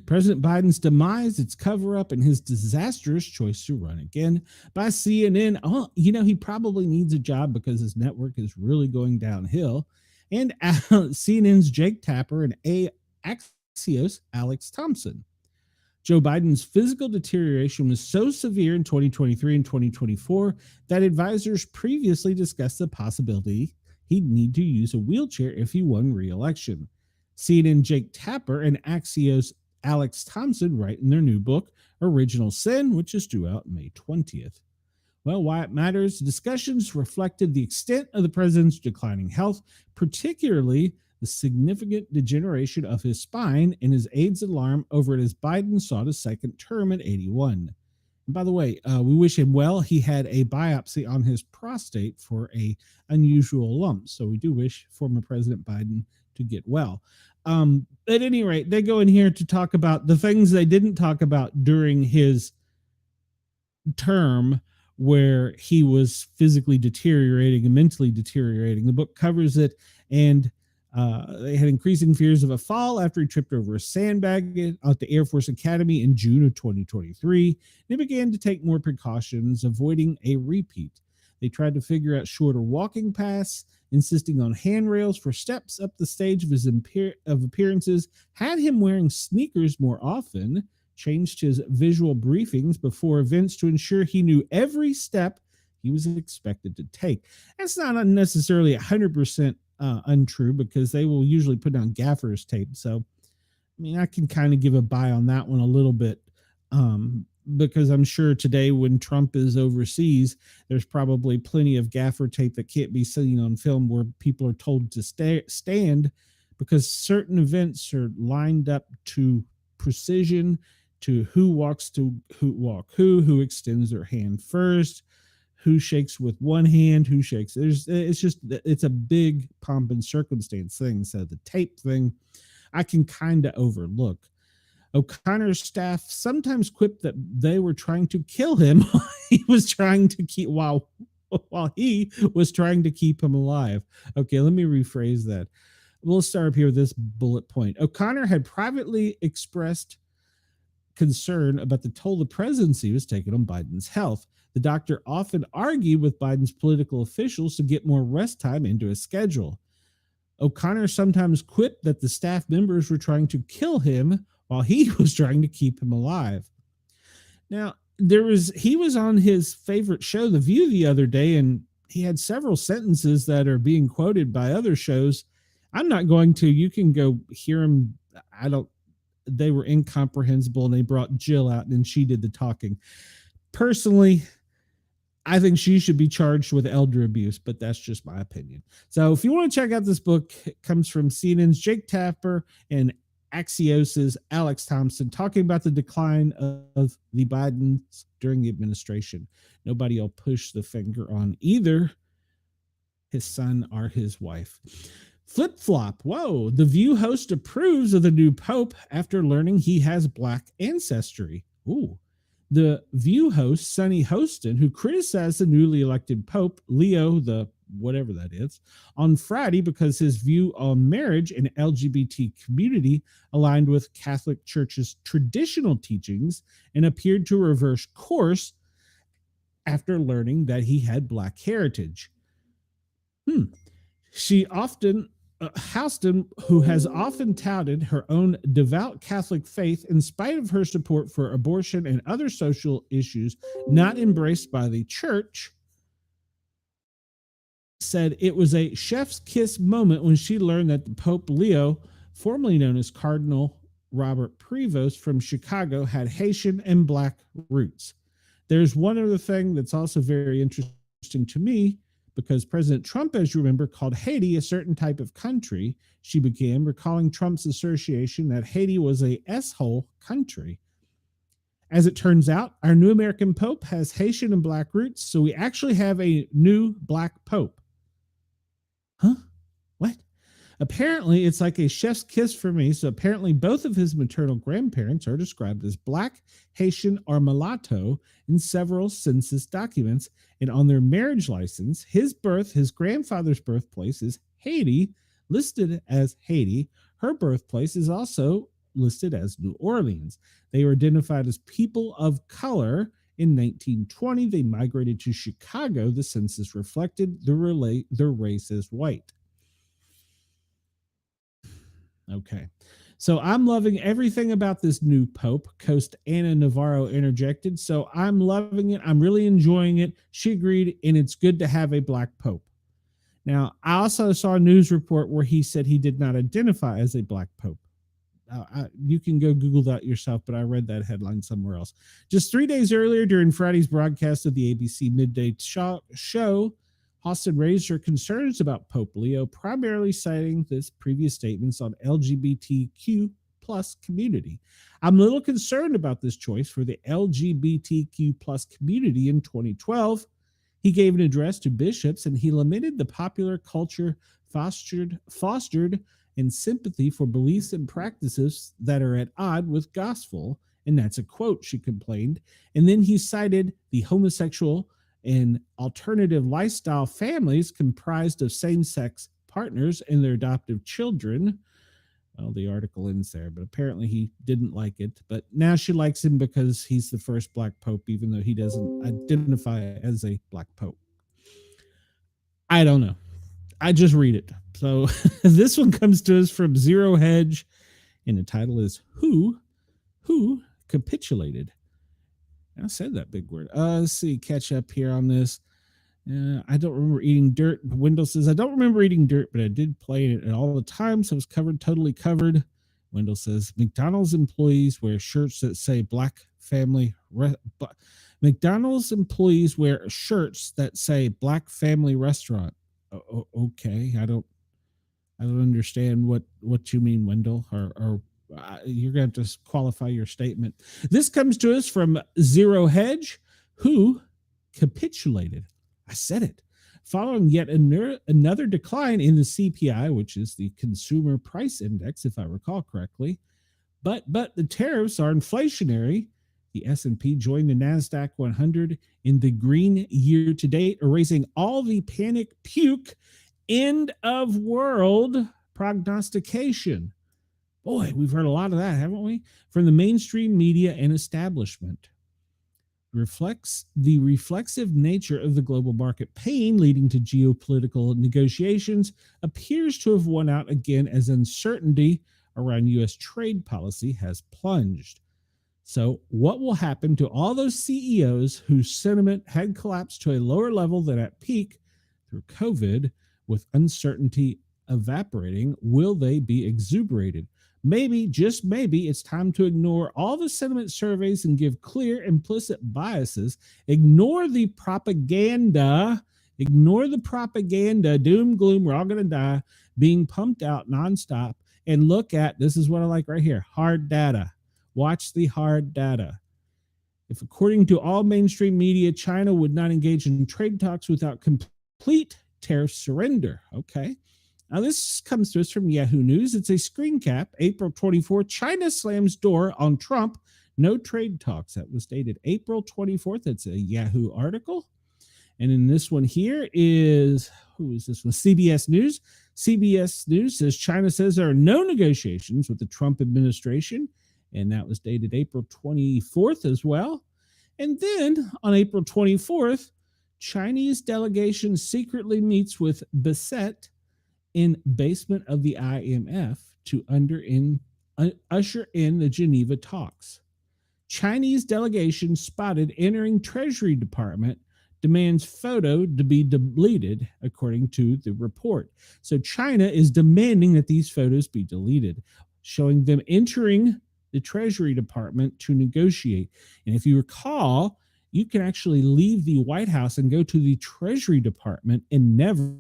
President Biden's demise, its cover-up, and his disastrous choice to run again by CNN. Oh, he probably needs a job because his network is really going downhill. And CNN's Jake Tapper and Axios' Alex Thompson. Joe Biden's physical deterioration was so severe in 2023 and 2024 that advisors previously discussed the possibility he'd need to use a wheelchair if he won re-election. CNN Jake Tapper and Axios' Alex Thompson write in their new book, Original Sin, which is due out May 20th. Well, why it matters, discussions reflected the extent of the president's declining health, particularly the significant degeneration of his spine, and his aides' alarm over it as Biden sought a second term at 81. And by the way, we wish him well. He had a biopsy on his prostate for a unusual lump, so we do wish former President Biden to get well. At any rate, they go in here to talk about the things they didn't talk about during his term, where he was physically deteriorating and mentally deteriorating. The book covers it, and they had increasing fears of a fall after he tripped over a sandbag at the Air Force Academy in June of 2023. They began to take more precautions, avoiding a repeat. They tried to figure out shorter walking paths, insisting on handrails for steps up the stage of his appearances, had him wearing sneakers more often, changed his visual briefings before events to ensure he knew every step he was expected to take. That's not necessarily 100% untrue, because they will usually put on gaffer's tape. So, I can kind of give a buy on that one a little bit, because I'm sure today when Trump is overseas, there's probably plenty of gaffer tape that can't be seen on film where people are told to stand, because certain events are lined up to precision, to who walks to who extends their hand first, who shakes with one hand, who shakes. It's a big pomp and circumstance thing. So the tape thing, I can kind of overlook. O'Connor's staff sometimes quipped that they were trying to kill him while he was trying to keep him alive. Okay, let me rephrase that. We'll start up here with this bullet point. O'Connor had privately expressed concern about the toll the presidency was taking on Biden's health. The doctor often argued with Biden's political officials to get more rest time into his schedule. O'Connor sometimes quipped that the staff members were trying to kill him while he was trying to keep him alive. Now, he was on his favorite show, The View, the other day, and he had several sentences that are being quoted by other shows. I'm not going to. You can go hear them. They were incomprehensible, and they brought Jill out, and she did the talking. Personally, I think she should be charged with elder abuse, but that's just my opinion. So if you want to check out this book, it comes from CNN's Jake Tapper and Axios' Alex Thompson, talking about the decline of the Bidens during the administration. Nobody will push the finger on either his son or his wife. Flip-flop. Whoa. The View host approves of the new pope after learning he has black ancestry. Ooh. The View host, Sonny Hostin, who criticized the newly elected Pope, Leo the whatever that is, on Friday because his view on marriage and LGBT community aligned with Catholic Church's traditional teachings, and appeared to reverse course after learning that he had black heritage. She often Houston, who has often touted her own devout Catholic faith in spite of her support for abortion and other social issues not embraced by the church, said it was a chef's kiss moment when she learned that the Pope Leo, formerly known as Cardinal Robert Prevost from Chicago, had Haitian and Black roots. There's one other thing that's also very interesting to me, because President Trump, as you remember, called Haiti a certain type of country. She began recalling Trump's assertion that Haiti was a S-hole country. As it turns out, our new American Pope has Haitian and Black roots, so we actually have a new Black Pope. Huh? What? Apparently, it's like a chef's kiss for me. So apparently, both of his maternal grandparents are described as Black, Haitian, or mulatto in several census documents. And on their marriage license, his grandfather's birthplace is Haiti, listed as Haiti. Her birthplace is also listed as New Orleans. They were identified as people of color. In 1920, they migrated to Chicago. The census reflected their race as white. Okay. So I'm loving everything about this new Pope. Coast Anna Navarro interjected. So I'm loving it. I'm really enjoying it. She agreed, and it's good to have a Black Pope. Now, I also saw a news report where he said he did not identify as a Black Pope. You can go Google that yourself, but I read that headline somewhere else. Just 3 days earlier, during Friday's broadcast of the ABC Midday show, Austin raised her concerns about Pope Leo, primarily citing his previous statements on LGBTQ plus community. I'm a little concerned about this choice for the LGBTQ plus community in 2012. He gave an address to bishops, and he lamented the popular culture fostered and sympathy for beliefs and practices that are at odds with gospel. And that's a quote, she complained. And then he cited the homosexual and alternative lifestyle families comprised of same-sex partners and their adoptive children. Well, the article ends there, but apparently he didn't like it. But now she likes him because he's the first Black Pope, even though he doesn't identify as a Black Pope. I don't know. I just read it. So this one comes to us from Zero Hedge, and the title is Who Capitulated? I said that big word. Let's see, catch up here on this. I don't remember eating dirt. Wendell says, I don't remember eating dirt, but I did play it all the time, so it was totally covered. Wendell says, McDonald's employees wear shirts that say Black Family. McDonald's employees wear shirts that say Black Family Restaurant. Okay, I don't understand what you mean, Wendell, or you're going to have to qualify your statement. This comes to us from Zero Hedge, who capitulated. I said it. Following yet another decline in the CPI, which is the Consumer Price Index, if I recall correctly. But the tariffs are inflationary. The S&P joined the NASDAQ 100 in the green year to date, erasing all the panic puke end of world prognostication. Boy, we've heard a lot of that, haven't we? From the mainstream media and establishment. Reflects the reflexive nature of the global market pain leading to geopolitical negotiations appears to have won out again as uncertainty around U.S. trade policy has plunged. So what will happen to all those CEOs whose sentiment had collapsed to a lower level than at peak through COVID, with uncertainty evaporating? Will they be exuberated? Maybe, just maybe, it's time to ignore all the sentiment surveys and give clear implicit biases. Ignore the propaganda. Doom, gloom, we're all going to die, being pumped out nonstop. And look at, this is what I like right here, hard data. Watch the hard data. If, according to all mainstream media, China would not engage in trade talks without complete tariff surrender. Okay. Now, this comes to us from Yahoo News. It's a screen cap, April 24th. China slams door on Trump. No trade talks. That was dated April 24th. That's a Yahoo article. And in this one here is, who is this one? CBS News. CBS News says China says there are no negotiations with the Trump administration. And that was dated April 24th as well. And then on April 24th, Chinese delegation secretly meets with Gazette in basement of the IMF to usher in the Geneva talks. Chinese delegation spotted entering Treasury Department, demands photo to be deleted, according to the report. So China is demanding that these photos be deleted, showing them entering the Treasury Department to negotiate. And if you recall, you can actually leave the White House and go to the Treasury Department and never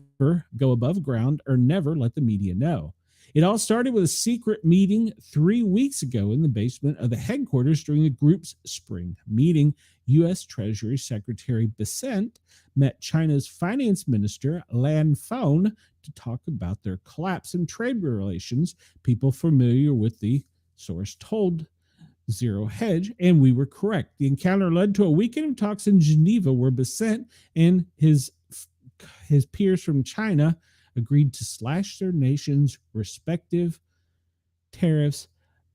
go above ground or never let the media know. It all started with a secret meeting 3 weeks ago in the basement of the headquarters during the group's spring meeting. U.S. Treasury Secretary Besant met China's finance minister Lan Fong to talk about their collapse in trade relations. People familiar with the source told Zero Hedge, and we were correct. The encounter led to a weekend of talks in Geneva where Besant and his peers from China agreed to slash their nation's respective tariffs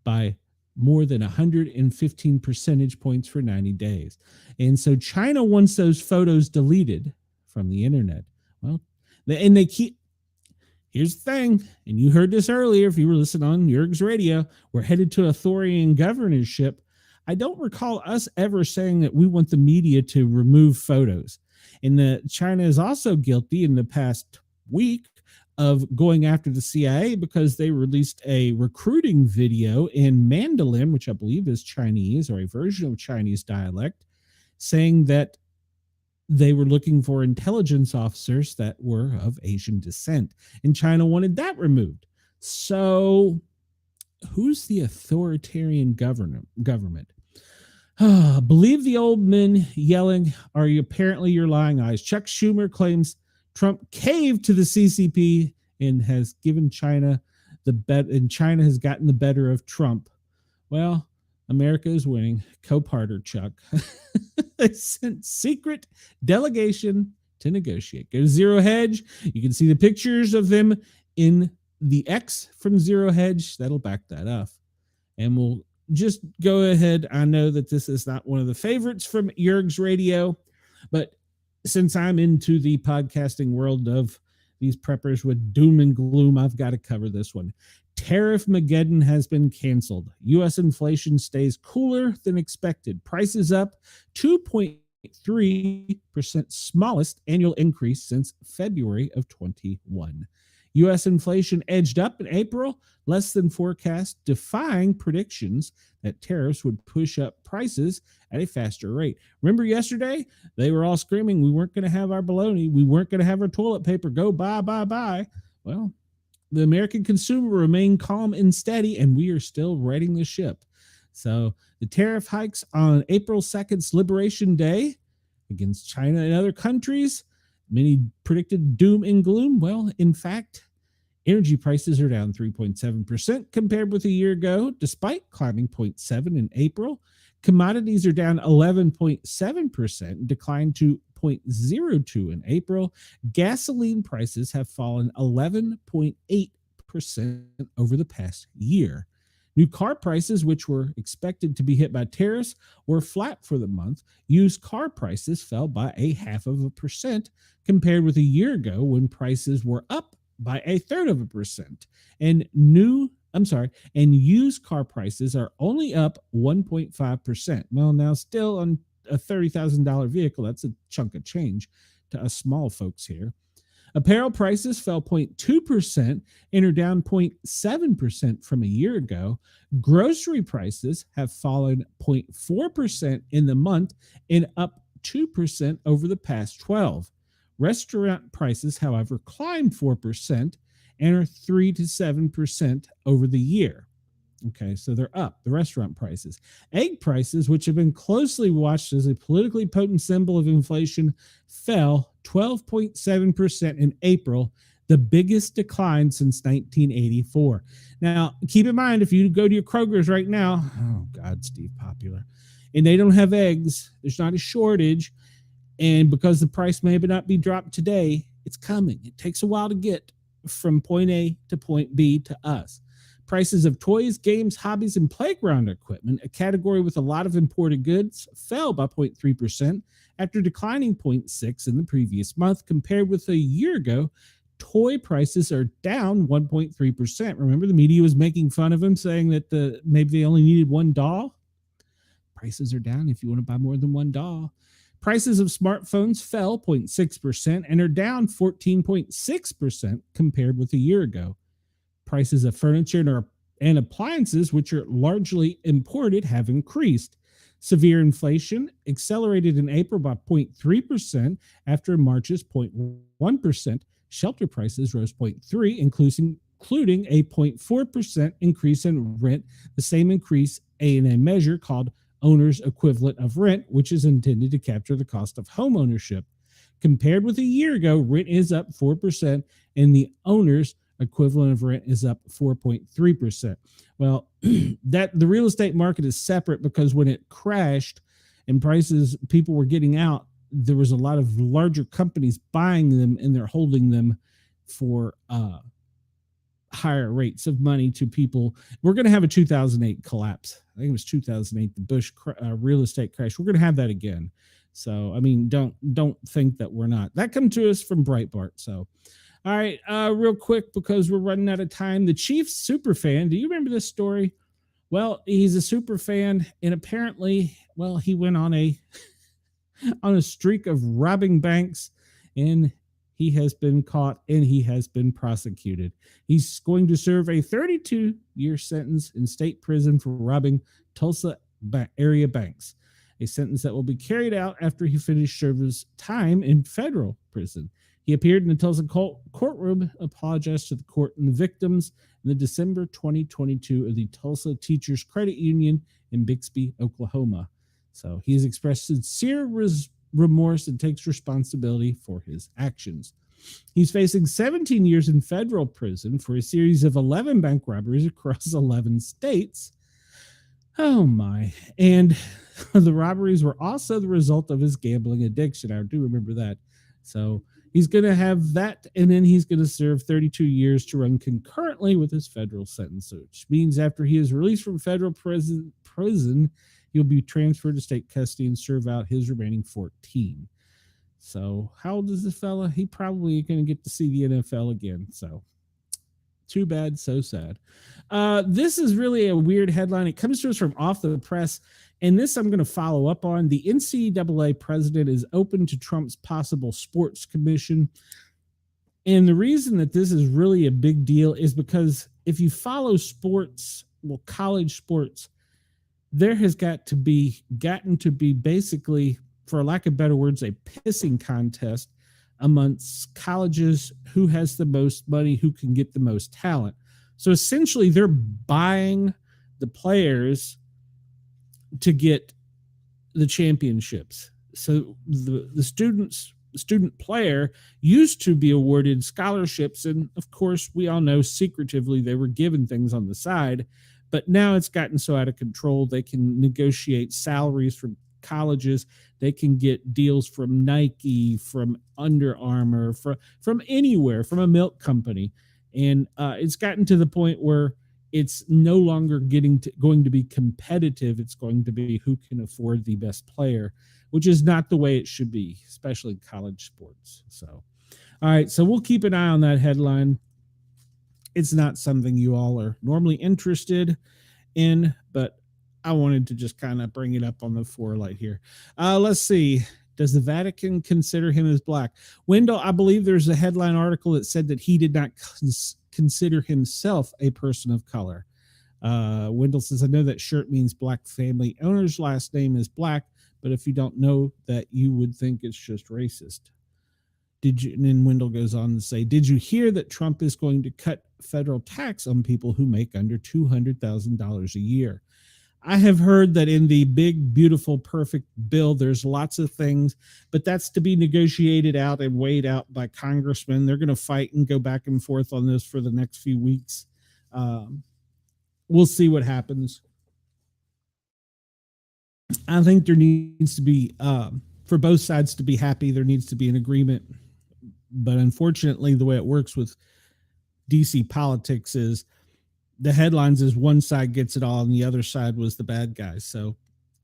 by more than 115 percentage points for 90 days. And so China wants those photos deleted from the internet. Well, and they keep, here's the thing, and you heard this earlier if you were listening on Jurg's radio, we're headed to authoritarian governorship. I don't recall us ever saying that we want the media to remove photos. And China is also guilty in the past week of going after the CIA because they released a recruiting video in Mandarin, which I believe is Chinese or a version of Chinese dialect, saying that they were looking for intelligence officers that were of Asian descent, and China wanted that removed. So who's the authoritarian government? Believe the old men yelling, are you apparently your lying eyes? Chuck Schumer claims Trump caved to the CCP and has given China the bet, and China has gotten the better of Trump. Well, America is winning. Co-parter Chuck. They sent secret delegation to negotiate. Go to Zero Hedge. You can see the pictures of them in the X from Zero Hedge. That'll back that up. And we'll just go ahead. I know that this is not one of the favorites from Jurg's radio, but since I'm into the podcasting world of these preppers with doom and gloom, I've got to cover this one. Tariff-mageddon has been canceled. U.S. inflation stays cooler than expected. Prices up 2.3%, smallest annual increase since February of 21. U.S. inflation edged up in April, less than forecast, defying predictions that tariffs would push up prices at a faster rate. Remember yesterday? They were all screaming, we weren't going to have our bologna. We weren't going to have our toilet paper. Go buy, buy, buy. Well, the American consumer remained calm and steady, and we are still righting the ship. So the tariff hikes on April 2nd's Liberation Day against China and other countries, many predicted doom and gloom. Well, in fact, energy prices are down 3.7% compared with a year ago, despite climbing 0.7% in April. Commodities are down 11.7%, declined to 0.02% in April. Gasoline prices have fallen 11.8% over the past year. New car prices, which were expected to be hit by tariffs, were flat for the month. Used car prices fell by 0.5% compared with a year ago when prices were up by 0.33%. And used car prices are only up 1.5%. Well, now still on a $30,000 vehicle, that's a chunk of change to us small folks here. Apparel prices fell 0.2% and are down 0.7% from a year ago. Grocery prices have fallen 0.4% in the month and up 2% over the past 12. Restaurant prices, however, climbed 4% and are 3 to 7% over the year. Okay, so they're up, the restaurant prices. Egg prices, which have been closely watched as a politically potent symbol of inflation, fell 12.7% in April, the biggest decline since 1984. Now, keep in mind, if you go to your Kroger's right now, oh God, Steve Popular, and they don't have eggs, there's not a shortage, and because the price may not be dropped today, it's coming. It takes a while to get from point A to point B to us. Prices of toys, games, hobbies, and playground equipment, a category with a lot of imported goods, fell by 0.3% after declining 0.6% in the previous month. Compared with a year ago, toy prices are down 1.3%. Remember, the media was making fun of him, saying that maybe they only needed one doll. Prices are down if you want to buy more than one doll. Prices of smartphones fell 0.6% and are down 14.6% compared with a year ago. Prices of furniture and appliances, which are largely imported, have increased. Severe inflation accelerated in April by 0.3% after March's 0.1%. Shelter prices rose 0.3%, including a 0.4% increase in rent, the same increase in a measure called owner's equivalent of rent, which is intended to capture the cost of home ownership. Compared with a year ago, rent is up 4%, and the owner's equivalent of rent is up 4.3%. Well, that the real estate market is separate, because when it crashed and people were getting out, there was a lot of larger companies buying them, and they're holding them for higher rates of money to people. We're going to have a 2008 collapse. I think it was 2008, the Bush real estate crash. We're going to have that again. So, I mean, don't think that we're not. That come to us from Breitbart. So, all right, real quick, because we're running out of time. The Chiefs super fan. Do you remember this story? Well, he's a super fan, and apparently, well, he went on a streak of robbing banks, and he has been caught and he has been prosecuted. He's going to serve a 32-year sentence in state prison for robbing Tulsa area banks, a sentence that will be carried out after he finished service time in federal prison. He appeared in the Tulsa courtroom, apologized to the court and the victims in the December 2022 of the Tulsa Teachers Credit Union in Bixby, Oklahoma. So he has expressed sincere remorse and takes responsibility for his actions. He's facing 17 years in federal prison for a series of 11 bank robberies across 11 states. Oh my. And the robberies were also the result of his gambling addiction. I do remember that. So he's going to have that, and then he's going to serve 32 years to run concurrently with his federal sentence, which means after he is released from federal prison, he'll be transferred to state custody and serve out his remaining 14. So how old is this fella? He probably going to get to see the NFL again. So too bad, so sad. This is really a weird headline. It comes to us from Off the Press, and this I'm going to follow up on. The NCAA president is open to Trump's possible sports commission. And the reason that this is really a big deal is because if you follow sports, well, college sports, there has gotten to be basically, for lack of better words, a pissing contest amongst colleges, who has the most money, who can get the most talent. So essentially, they're buying the players to get the championships. So the student player used to be awarded scholarships, and of course, we all know secretively they were given things on the side. But now it's gotten so out of control, they can negotiate salaries from colleges. They can get deals from Nike, from Under Armour, from anywhere, from a milk company. And it's gotten to the point where it's no longer going to be competitive. It's going to be who can afford the best player, which is not the way it should be, especially in college sports. So, all right, so we'll keep an eye on that headline. It's not something you all are normally interested in, but I wanted to just kind of bring it up on the forelight here. Let's see. Does the Vatican consider him as black? Wendell, I believe there's a headline article that said that he did not consider himself a person of color. Wendell says, I know that shirt means black family owner's last name is black, but if you don't know that, you would think it's just racist. And then Wendell goes on to say, did you hear that Trump is going to cut federal tax on people who make under $200,000 a year? I have heard that in the big, beautiful, perfect bill, there's lots of things, but that's to be negotiated out and weighed out by congressmen. They're going to fight and go back and forth on this for the next few weeks. We'll see what happens. I think there needs to be, for both sides to be happy, there needs to be an agreement. But unfortunately, the way it works with DC politics is the headlines is one side gets it all and the other side was the bad guys. So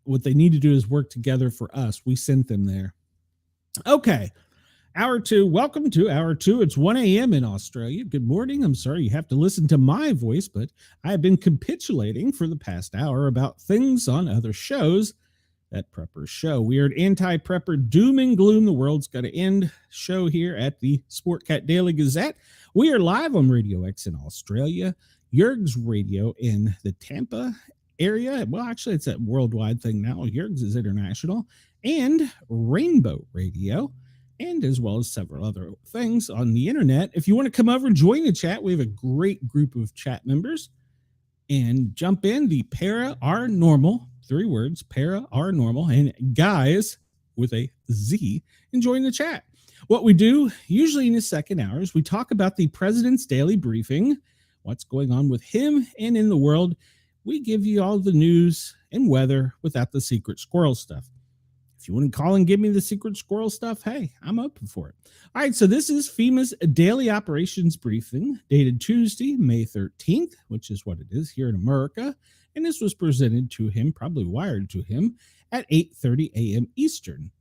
what they need to do is work together for us. We sent them there. Okay. Hour two. Welcome to hour two. It's 1 a.m. in Australia. Good morning. I'm sorry you have to listen to my voice, but I have been capitulating for the past hour about things on other shows that preppers show. We are an anti-prepper doom and gloom. The world's got to end show here at the Sportcat Daily Gazette. We are live on Radio X in Australia, Yerg's Radio in the Tampa area. Well, actually, it's a worldwide thing now. Yerg's is international, and Rainbow Radio, and as well as several other things on the internet. If you want to come over and join the chat, we have a great group of chat members. And jump in. The para are normal. 3 words, para are normal, and guys with a Z, and join the chat. What we do usually in the second hour is we talk about the president's daily briefing, what's going on with him and in the world. We give you all the news and weather without the secret squirrel stuff. If you want to call and give me the secret squirrel stuff, hey, I'm open for it. All right, so this is FEMA's daily operations briefing dated Tuesday, May 13th, which is what it is here in America. And this was presented to him, probably wired to him, at 8:30 a.m. Eastern.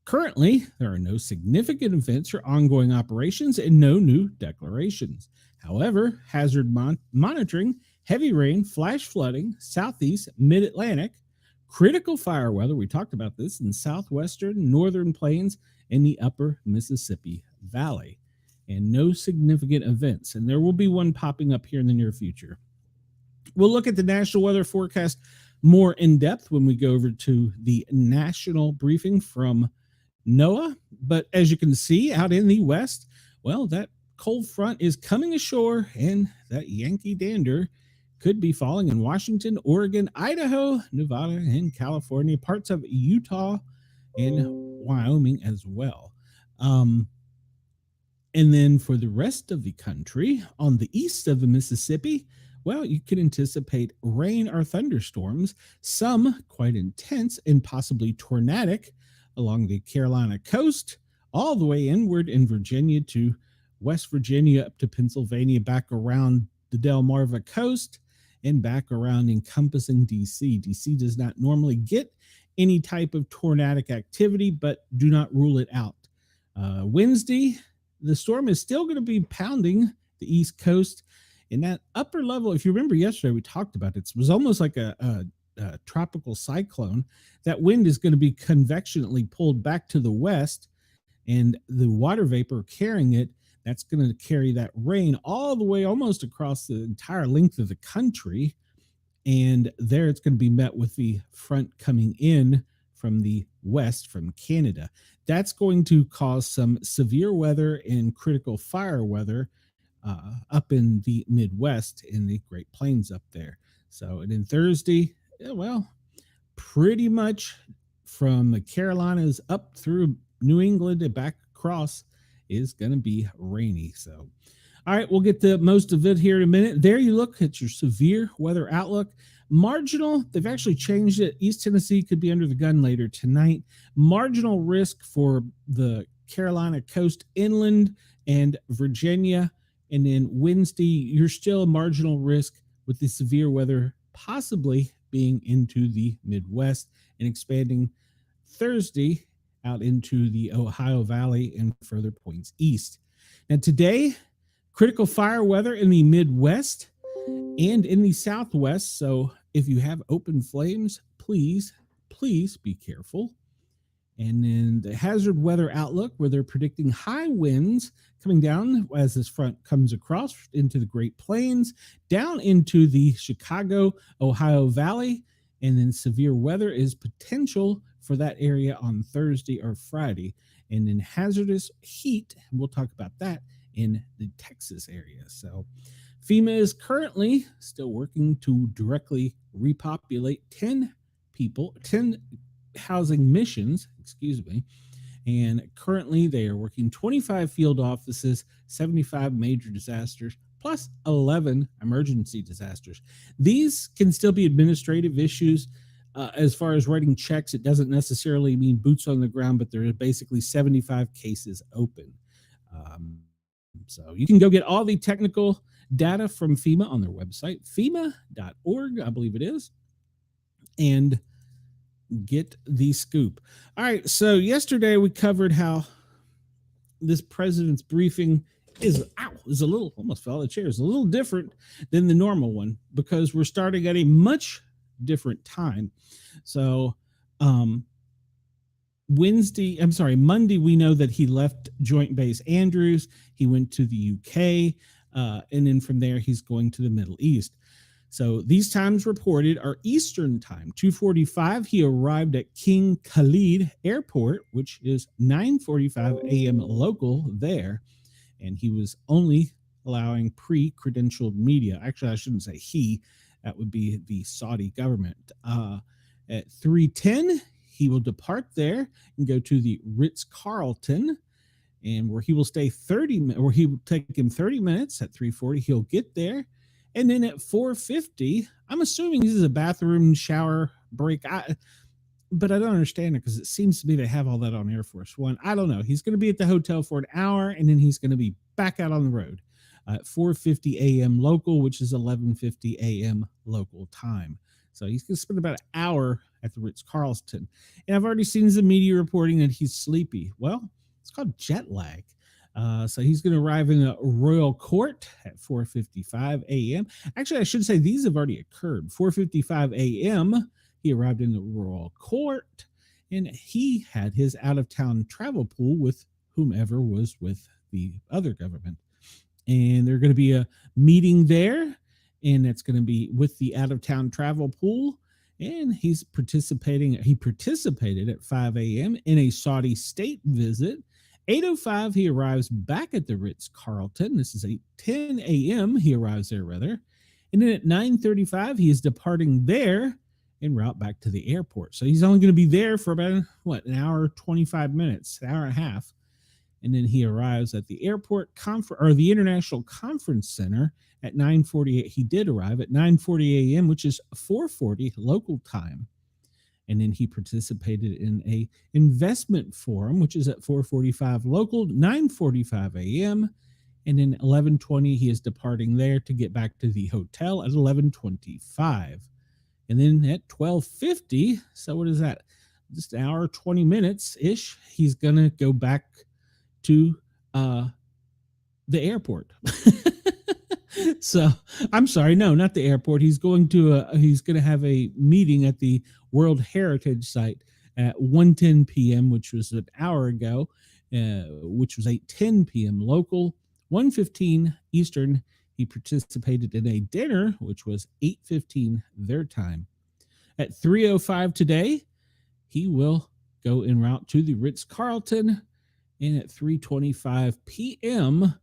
Currently, there are no significant events or ongoing operations and no new declarations. However, hazard monitoring, heavy rain, flash flooding, southeast, mid-Atlantic, critical fire weather, we talked about this, in southwestern, northern plains, and the upper Mississippi Valley. And no significant events. And there will be one popping up here in the near future. We'll look at the national weather forecast more in depth when we go over to the national briefing from NOAA. But as you can see out in the west, well, that cold front is coming ashore, and that Yankee dander could be falling in Washington, Oregon, Idaho, Nevada, and California, parts of Utah and Wyoming as well. And then for the rest of the country, on the east of the Mississippi, well, you can anticipate rain or thunderstorms, some quite intense and possibly tornadic along the Carolina coast, all the way inward in Virginia to West Virginia up to Pennsylvania, back around the Delmarva coast, and back around encompassing DC. DC does not normally get any type of tornadic activity, but do not rule it out. Wednesday, the storm is still going to be pounding the East Coast. In that upper level, if you remember yesterday, we talked about it was almost like a tropical cyclone. That wind is going to be convectionally pulled back to the west, and the water vapor carrying it, that's going to carry that rain all the way almost across the entire length of the country. And there it's going to be met with the front coming in from the west, from Canada. That's going to cause some severe weather and critical fire weather up in the Midwest, in the Great Plains up there. So, and then Thursday, well, pretty much from the Carolinas up through New England and back across is going to be rainy. So, all right, we'll get to most of it here in a minute. There you look at your severe weather outlook. Marginal, they've actually changed it. East Tennessee could be under the gun later tonight. Marginal risk for the Carolina coast inland and Virginia. And then Wednesday, you're still a marginal risk with the severe weather possibly being into the Midwest and expanding Thursday out into the Ohio Valley and further points east. Now today, critical fire weather in the Midwest and in the Southwest. So if you have open flames, please be careful. And then the hazard weather outlook, where they're predicting high winds coming down as this front comes across into the Great Plains, down into the Chicago, Ohio Valley, and then severe weather is potential for that area on Thursday or Friday. And then hazardous heat, and we'll talk about that in the Texas area. So FEMA is currently still working to directly repopulate 10 housing missions, and currently they are working 25 field offices, 75 major disasters, plus 11 emergency disasters. These can still be administrative issues. As far as writing checks, it doesn't necessarily mean boots on the ground, but there are basically 75 cases open. So you can go get all the technical data from FEMA on their website, FEMA.org, I believe it is, and get the scoop. All right, so yesterday we covered how this president's briefing is a little, almost fell out of the chair, is a little different than the normal one because we're starting at a much different time. So Monday, we know that he left Joint Base Andrews. He went to the UK, and then from there, he's going to the Middle East. So these times reported are Eastern time. 2:45, he arrived at King Khalid Airport, which is 9:45 a.m. local there. And he was only allowing pre-credentialed media. Actually, I shouldn't say he. That would be the Saudi government. At 3:10, he will depart there and go to the Ritz-Carlton, and where he will stay 30 minutes, or he will take him 30 minutes. At 3:40, he'll get there. And then at 4:50, I'm assuming this is a bathroom shower break. But I don't understand it because it seems to me they have all that on Air Force One. I don't know. He's going to be at the hotel for an hour, and then he's going to be back out on the road at 4:50 a.m. local, which is 11:50 a.m. local time. So he's going to spend about an hour at the Ritz-Carlton. And I've already seen the media reporting that he's sleepy. Well, it's called jet lag. So he's going to arrive in a royal court at 4:55 a.m. Actually, I should say these have already occurred. 4:55 a.m., he arrived in the royal court, and he had his out-of-town travel pool with whomever was with the other government. And there's going to be a meeting there, and it's going to be with the out-of-town travel pool. And he's participating. He participated at 5 a.m. in a Saudi state visit. 8:05, he arrives back at the Ritz-Carlton. This is 10 a.m. He arrives there, rather. And then at 9:35, he is departing there en route back to the airport. So he's only going to be there for about, an hour, 25 minutes, an hour and a half. And then he arrives at the airport or the International Conference Center at 9:48. He did arrive at 9:40 a.m., which is 4:40 local time. And then he participated in a investment forum, which is at 4:45 local, 9:45 a.m. And then 11:20, he is departing there to get back to the hotel at 11:25. And then at 12:50, so what is that? Just an hour, 20 minutes-ish, he's going to go back to the airport. So I'm sorry, no, not the airport. He's going to have a meeting at the World Heritage Site at 1:10 p.m., which was an hour ago, which was 8:10 p.m. local. 1:15 Eastern, he participated in a dinner, which was 8:15 their time. At 3:05 today, he will go en route to the Ritz-Carlton, and at 3:25 p.m.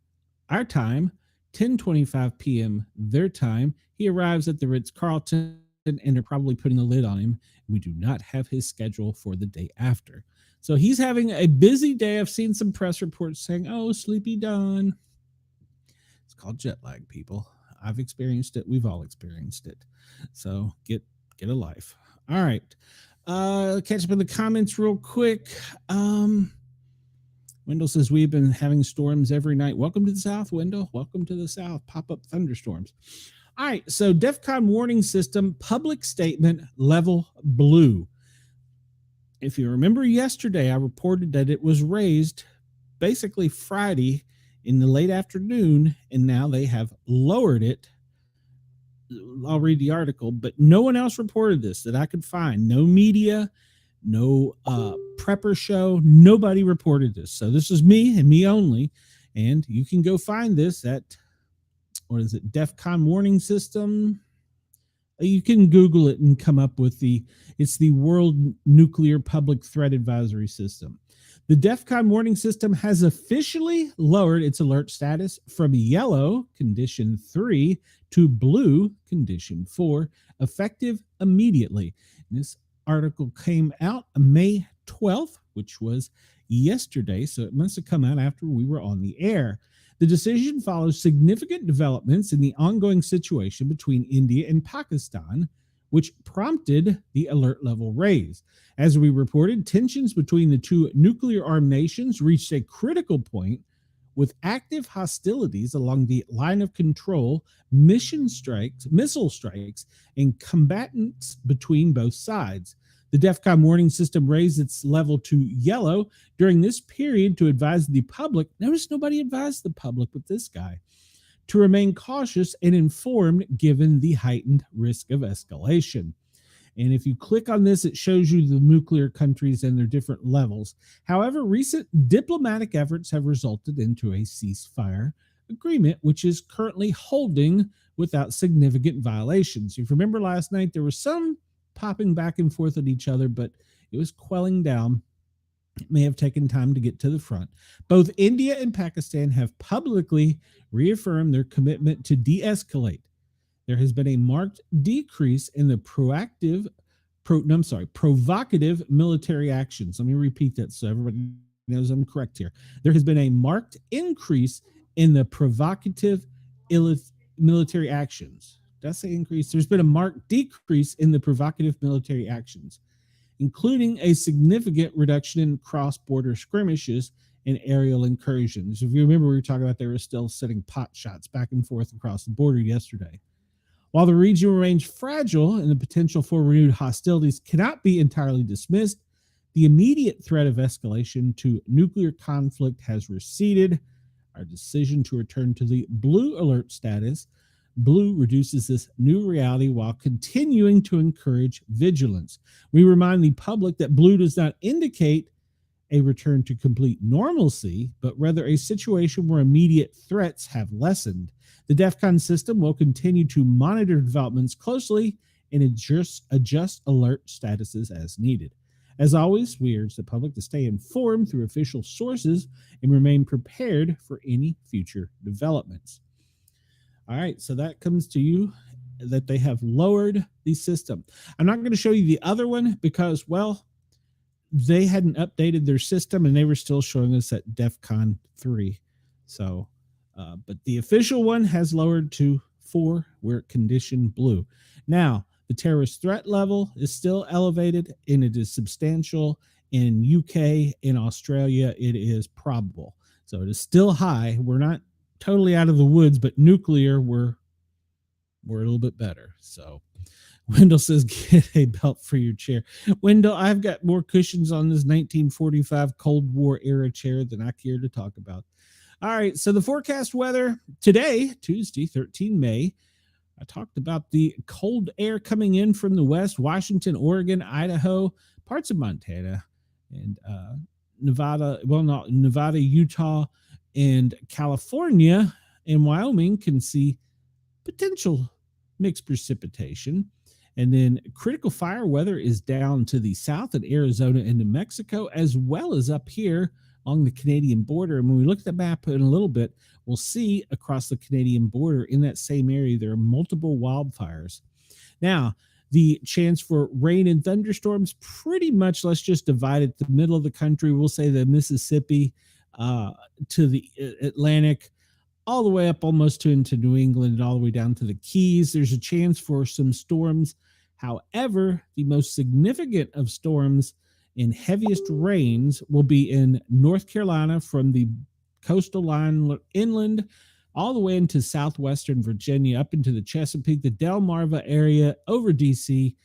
our time, 10:25 p.m. their time, he arrives at the Ritz-Carlton, and they're probably putting a lid on him. We do not have his schedule for the day after. So he's having a busy day. I've seen some press reports saying, oh, sleepy Don. It's called jet lag, people. I've experienced it. We've all experienced it. So get a life. All right. Catch up in the comments real quick. Wendell says, we've been having storms every night. Welcome to the South, Wendell. Welcome to the South. Pop-up thunderstorms. All right, so DEFCON warning system, public statement, level blue. If you remember yesterday, I reported that it was raised basically Friday in the late afternoon, and now they have lowered it. I'll read the article, but no one else reported this that I could find. No media, no prepper show. Nobody reported this. So this is me and me only. And you can go find this at, what is it, DEFCON warning system. You can Google it and come up with it's the World Nuclear Public Threat Advisory System. The DEFCON warning system has officially lowered its alert status from yellow, condition 3, to blue, condition 4, effective immediately. This article came out May 12th, which was yesterday, so it must have come out after we were on the air. The decision follows significant developments in the ongoing situation between India and Pakistan, which prompted the alert level raise. As we reported, tensions between the two nuclear-armed nations reached a critical point with active hostilities along the line of control, missile strikes, and combatants between both sides. The DEFCON warning system raised its level to yellow during this period to advise the public. Notice nobody advised the public with this guy to remain cautious and informed given the heightened risk of escalation. And if you click on this, it shows you the nuclear countries and their different levels. However, recent diplomatic efforts have resulted into a ceasefire agreement, which is currently holding without significant violations. If you remember last night, there was some popping back and forth at each other, but it was quelling down. It may have taken time to get to the front. Both India and Pakistan have publicly reaffirmed their commitment to de-escalate. There has been a marked decrease in the provocative military actions. Let me repeat that so everybody knows I'm correct here. There has been a marked increase in the provocative military actions. Did I say increase? There's been a marked decrease in the provocative military actions, including a significant reduction in cross-border skirmishes and aerial incursions. If you remember, we were talking about they were still setting pot shots back and forth across the border yesterday. While the region remains fragile and the potential for renewed hostilities cannot be entirely dismissed, the immediate threat of escalation to nuclear conflict has receded. Our decision to return to the blue alert status. Blue reduces this new reality while continuing to encourage vigilance. We remind the public that blue does not indicate a return to complete normalcy, but rather a situation where immediate threats have lessened. The DEFCON system will continue to monitor developments closely and adjust alert statuses as needed. As always, we urge the public to stay informed through official sources and remain prepared for any future developments. All right, so that comes to you that they have lowered the system. I'm not going to show you the other one because, well, they hadn't updated their system and they were still showing us at DEFCON 3. So, but the official one has lowered to 4, where condition blue. Now, the terrorist threat level is still elevated and it is substantial. In UK, in Australia, it is probable. So it is still high. We're not totally out of the woods, but nuclear, we're a little bit better. So Wendell says, get a belt for your chair. Wendell, I've got more cushions on this 1945 Cold War era chair than I care to talk about. All right, so the forecast weather today, Tuesday, 13 May, I talked about the cold air coming in from the west, Washington, Oregon, Idaho, parts of Montana, and Nevada, Nevada, Utah, and California and Wyoming can see potential mixed precipitation. And then critical fire weather is down to the south in Arizona and New Mexico, as well as up here along the Canadian border. And when we look at the map in a little bit, we'll see across the Canadian border in that same area, there are multiple wildfires. Now, the chance for rain and thunderstorms, pretty much, let's just divide it. The middle of the country, we'll say the Mississippi to the Atlantic, all the way up almost into New England and all the way down to the Keys. There's a chance for some storms. However, the most significant of storms and heaviest rains will be in North Carolina from the coastal line inland all the way into southwestern Virginia, up into the Chesapeake, the Delmarva area, over D.C.,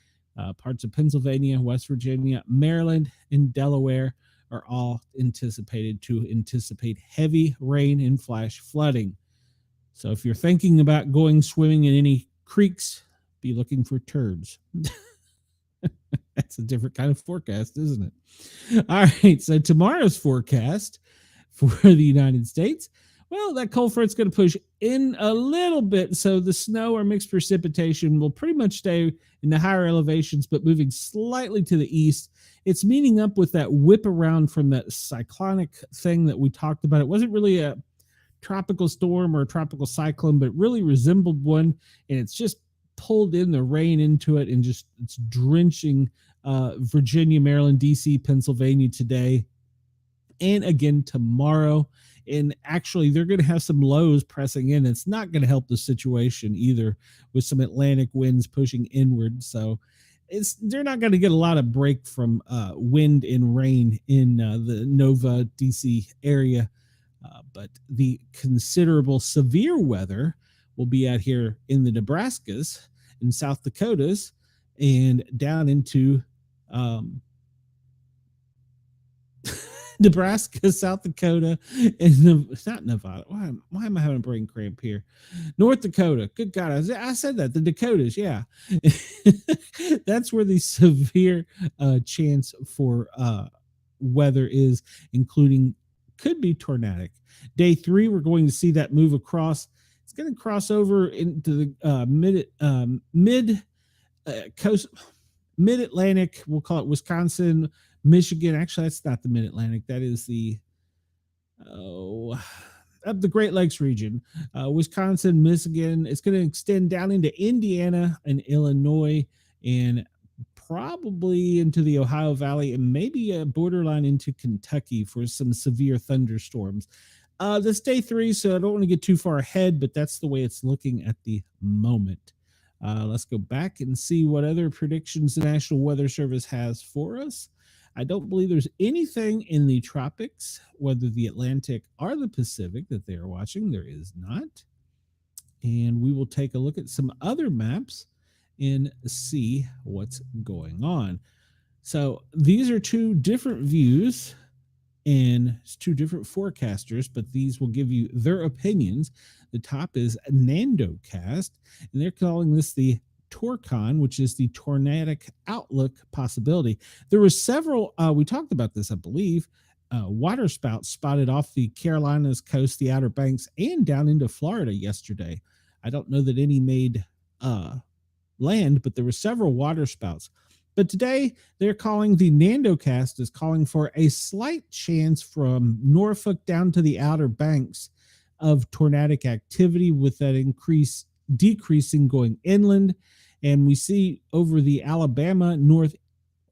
parts of Pennsylvania, West Virginia, Maryland, and Delaware are all anticipated to anticipate heavy rain and flash flooding. So if you're thinking about going swimming in any creeks, be looking for turds. That's a different kind of forecast, isn't it? All right, so tomorrow's forecast for the United States, well, that cold front's going to push in a little bit, so the snow or mixed precipitation will pretty much stay in the higher elevations, but moving slightly to the east. It's meeting up with that whip around from that cyclonic thing that we talked about. It wasn't really a tropical storm or a tropical cyclone, but really resembled one, and it's just pulled in the rain into it and just it's drenching Virginia, Maryland, D.C., Pennsylvania today and again tomorrow. And actually, they're going to have some lows pressing in. It's not going to help the situation either, with some Atlantic winds pushing inward. So they're not going to get a lot of break from wind and rain in the Nova, D.C. area. But the considerable severe weather will be out here in the Nebraskas and South Dakotas and down into Um, Nebraska, South Dakota, and it's not Nevada. Why am I having a brain cramp here? North Dakota. Good God, I said that. The Dakotas, yeah. That's where the severe chance for weather is, including could be tornadic. Day 3, we're going to see that move across. It's going to cross over into the mid coast, mid Atlantic. We'll call it Wisconsin, Michigan. Actually, that's not the mid Atlantic. That is the of the Great Lakes region, Wisconsin, Michigan. It's going to extend down into Indiana and Illinois, and probably into the Ohio Valley, and maybe a borderline into Kentucky for some severe thunderstorms. This day 3, so I don't want to get too far ahead, but that's the way it's looking at the moment. Let's go back and see what other predictions the National Weather Service has for us. I don't believe there's anything in the tropics, whether the Atlantic or the Pacific, that they are watching. There is not. And we will take a look at some other maps and see what's going on. So these are 2 different views and 2 different forecasters, but these will give you their opinions. The top is NandoCast, and they're calling this the Torcon, which is the tornadic outlook possibility. There were several, we talked about this, I believe, water spouts spotted off the Carolinas coast, the Outer Banks, and down into Florida yesterday. I don't know that any made land, but there were several water spouts. But today they're calling the NandoCast is calling for a slight chance from Norfolk down to the Outer Banks of tornadic activity, with that decreasing going inland. And we see over the Alabama,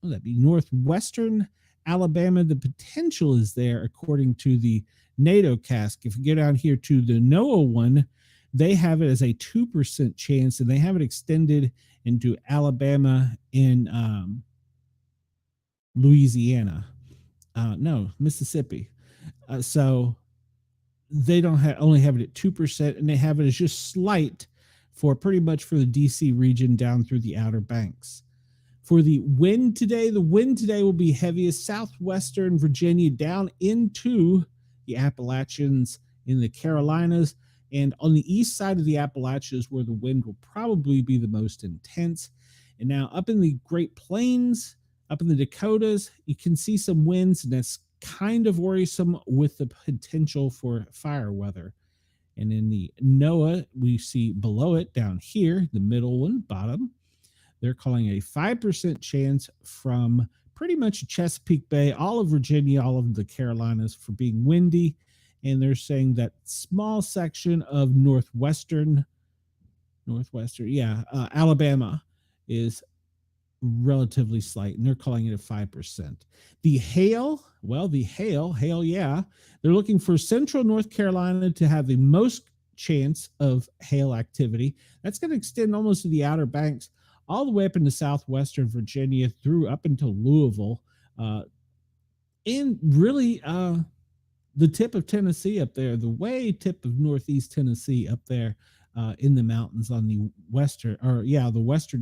northwestern Alabama, the potential is there according to the NATOcast. If you get down here to the NOAA one, they have it as a 2% chance, and they have it extended into Alabama and Louisiana. Mississippi. So they don't only have it at 2%, and they have it as just slight for pretty much for the DC region down through the Outer Banks. For the wind today will be heaviest southwestern Virginia down into the Appalachians in the Carolinas, and on the east side of the Appalachians where the wind will probably be the most intense. And now up in the Great Plains, up in the Dakotas, you can see some winds, and that's kind of worrisome with the potential for fire weather. And in the NOAA, we see below it down here, the middle one, bottom, they're calling a 5% chance from pretty much Chesapeake Bay, all of Virginia, all of the Carolinas for being windy. And they're saying that small section of northwestern, Alabama is relatively slight, and they're calling it a 5%. The hail, yeah. They're looking for central North Carolina to have the most chance of hail activity. That's going to extend almost to the Outer Banks, all the way up into southwestern Virginia through up until Louisville, and really the tip of Tennessee up there, the way tip of northeast Tennessee up there in the mountains on the western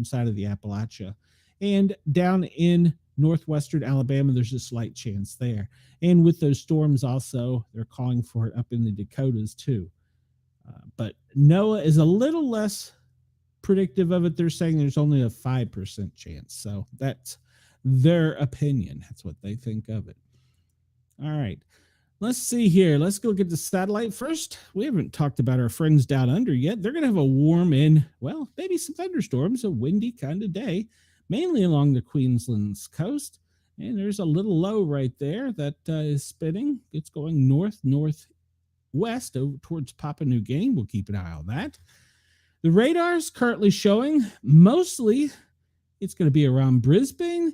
side of the Appalachia. And down in northwestern Alabama, there's a slight chance there. And with those storms also, they're calling for it up in the Dakotas too. But NOAA is a little less predictive of it. They're saying there's only a 5% chance. So that's their opinion. That's what they think of it. All right. Let's see here. Let's go get the satellite first. We haven't talked about our friends down under yet. They're going to have a warm and, well, maybe some thunderstorms, a windy kind of day, mainly along the Queensland's coast. And there's a little low right there that is spinning. It's going northwest over towards Papua New Guinea. We'll keep an eye on that. The radar's currently showing mostly it's going to be around Brisbane.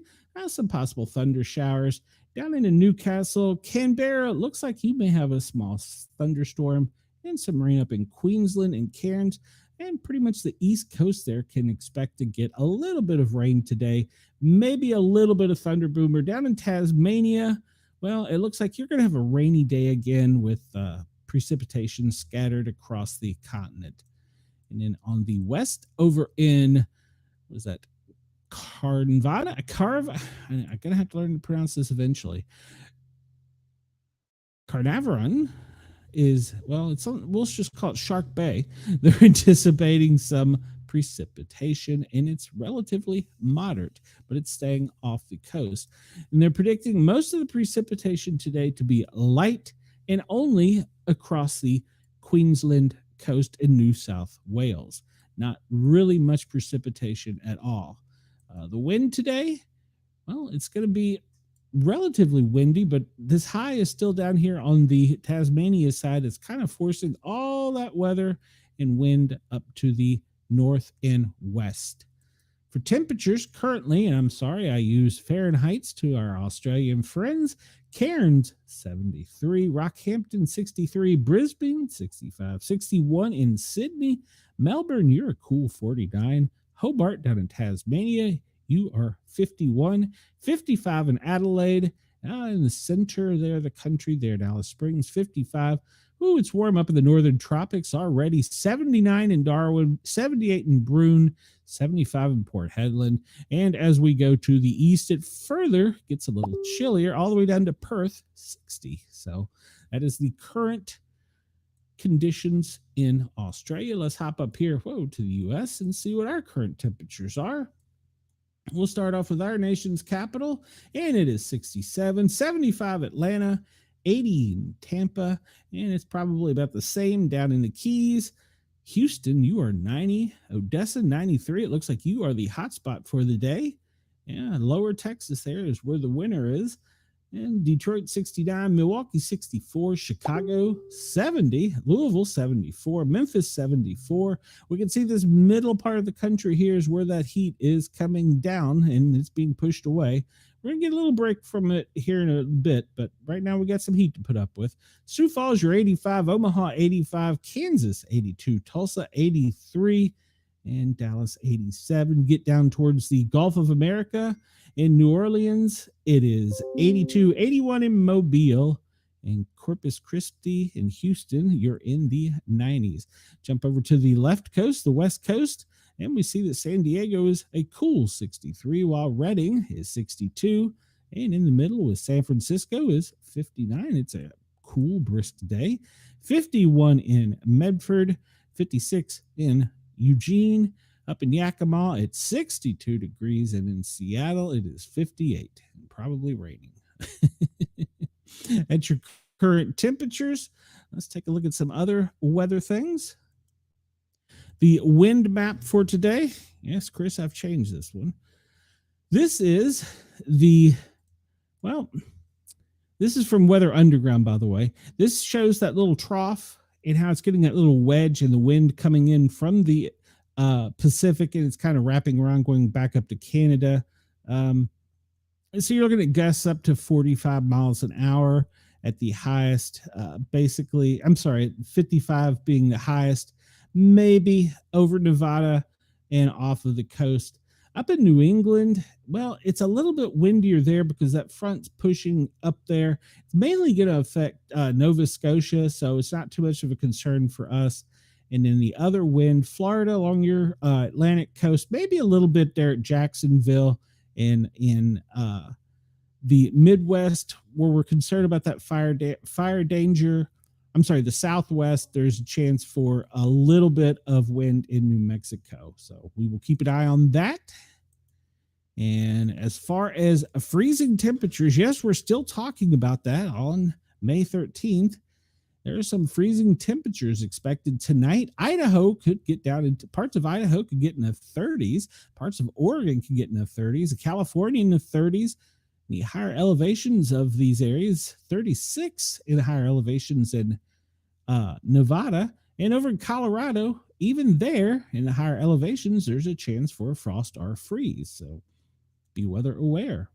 Some possible thunder showers. Down into Newcastle, Canberra, looks like you may have a small thunderstorm and some rain up in Queensland and Cairns. And pretty much the East Coast there can expect to get a little bit of rain today, maybe a little bit of thunder boomer. Down in Tasmania, well, it looks like you're going to have a rainy day again with precipitation scattered across the continent. And then on the west, over in, what is that? I'm gonna have to learn to pronounce this eventually. Carnarvon is, well, we'll just call it Shark Bay. They're anticipating some precipitation, and it's relatively moderate, but it's staying off the coast. And they're predicting most of the precipitation today to be light and only across the Queensland coast in New South Wales. Not really much precipitation at all. The wind today, well, it's going to be relatively windy, but this high is still down here on the Tasmania side. It's kind of forcing all that weather and wind up to the north and west. For temperatures currently, and I'm sorry I use Fahrenheit to our Australian friends, Cairns 73, Rockhampton 63, Brisbane 65, 61 in Sydney, Melbourne, you're a cool 49, Hobart down in Tasmania, you are 51, 55 in Adelaide, in the center there, the country there in Alice Springs, 55. Ooh, it's warm up in the northern tropics already. 79 in Darwin, 78 in Broome, 75 in Port Hedland. And as we go to the east, it further gets a little chillier, all the way down to Perth, 60. So that is the current conditions in Australia. Let's hop up here, to the U.S. and see what our current temperatures are. We'll start off with our nation's capital, and it is 67, 75 Atlanta, 80 in Tampa, and it's probably about the same down in the Keys. Houston, you are 90. Odessa, 93. It looks like you are the hotspot for the day. Yeah, lower Texas there is where the winter is. And Detroit, 69. Milwaukee, 64. Chicago, 70. Louisville, 74. Memphis, 74. We can see this middle part of the country here is where that heat is coming down, and it's being pushed away. We're going to get a little break from it here in a bit, but right now we got some heat to put up with. Sioux Falls, you're 85. Omaha, 85. Kansas, 82. Tulsa, 83. And Dallas, 87. Get down towards the Gulf of America. In New Orleans, it is 82. 81 in Mobile. And Corpus Christi in Houston, you're in the 90s. Jump over to the left coast, the west coast, and we see that San Diego is a cool 63, while Redding is 62. And in the middle with San Francisco is 59. It's a cool, brisk day. 51 in Medford, 56 in Eugene. Up in Yakima, it's 62 degrees. And in Seattle, it is 58 and probably raining. At your current temperatures, let's take a look at some other weather things. The wind map for today. Yes, Chris, I've changed this one. This is this is from Weather Underground, by the way. This shows that little trough and how it's getting that little wedge and the wind coming in from the Pacific, and it's kind of wrapping around, going back up to Canada. So you're looking at gusts up to 45 miles an hour at the highest, 55 being the highest, maybe over Nevada and off of the coast. Up in New England, well, it's a little bit windier there because that front's pushing up there. It's mainly going to affect Nova Scotia, so it's not too much of a concern for us. And then the other wind, Florida along your Atlantic coast, maybe a little bit there at Jacksonville and in the Midwest, where we're concerned about that fire danger. I'm sorry, the Southwest, there's a chance for a little bit of wind in New Mexico. So we will keep an eye on that. And as far as freezing temperatures, yes, we're still talking about that on May 13th. There are some freezing temperatures expected tonight. Idaho could get down into parts of Idaho could get in the 30s. Parts of Oregon can get in the 30s. California in the 30s. The higher elevations of these areas, 36 in the higher elevations in Nevada. And over in Colorado, even there in the higher elevations, there's a chance for a frost or a freeze. So be weather aware.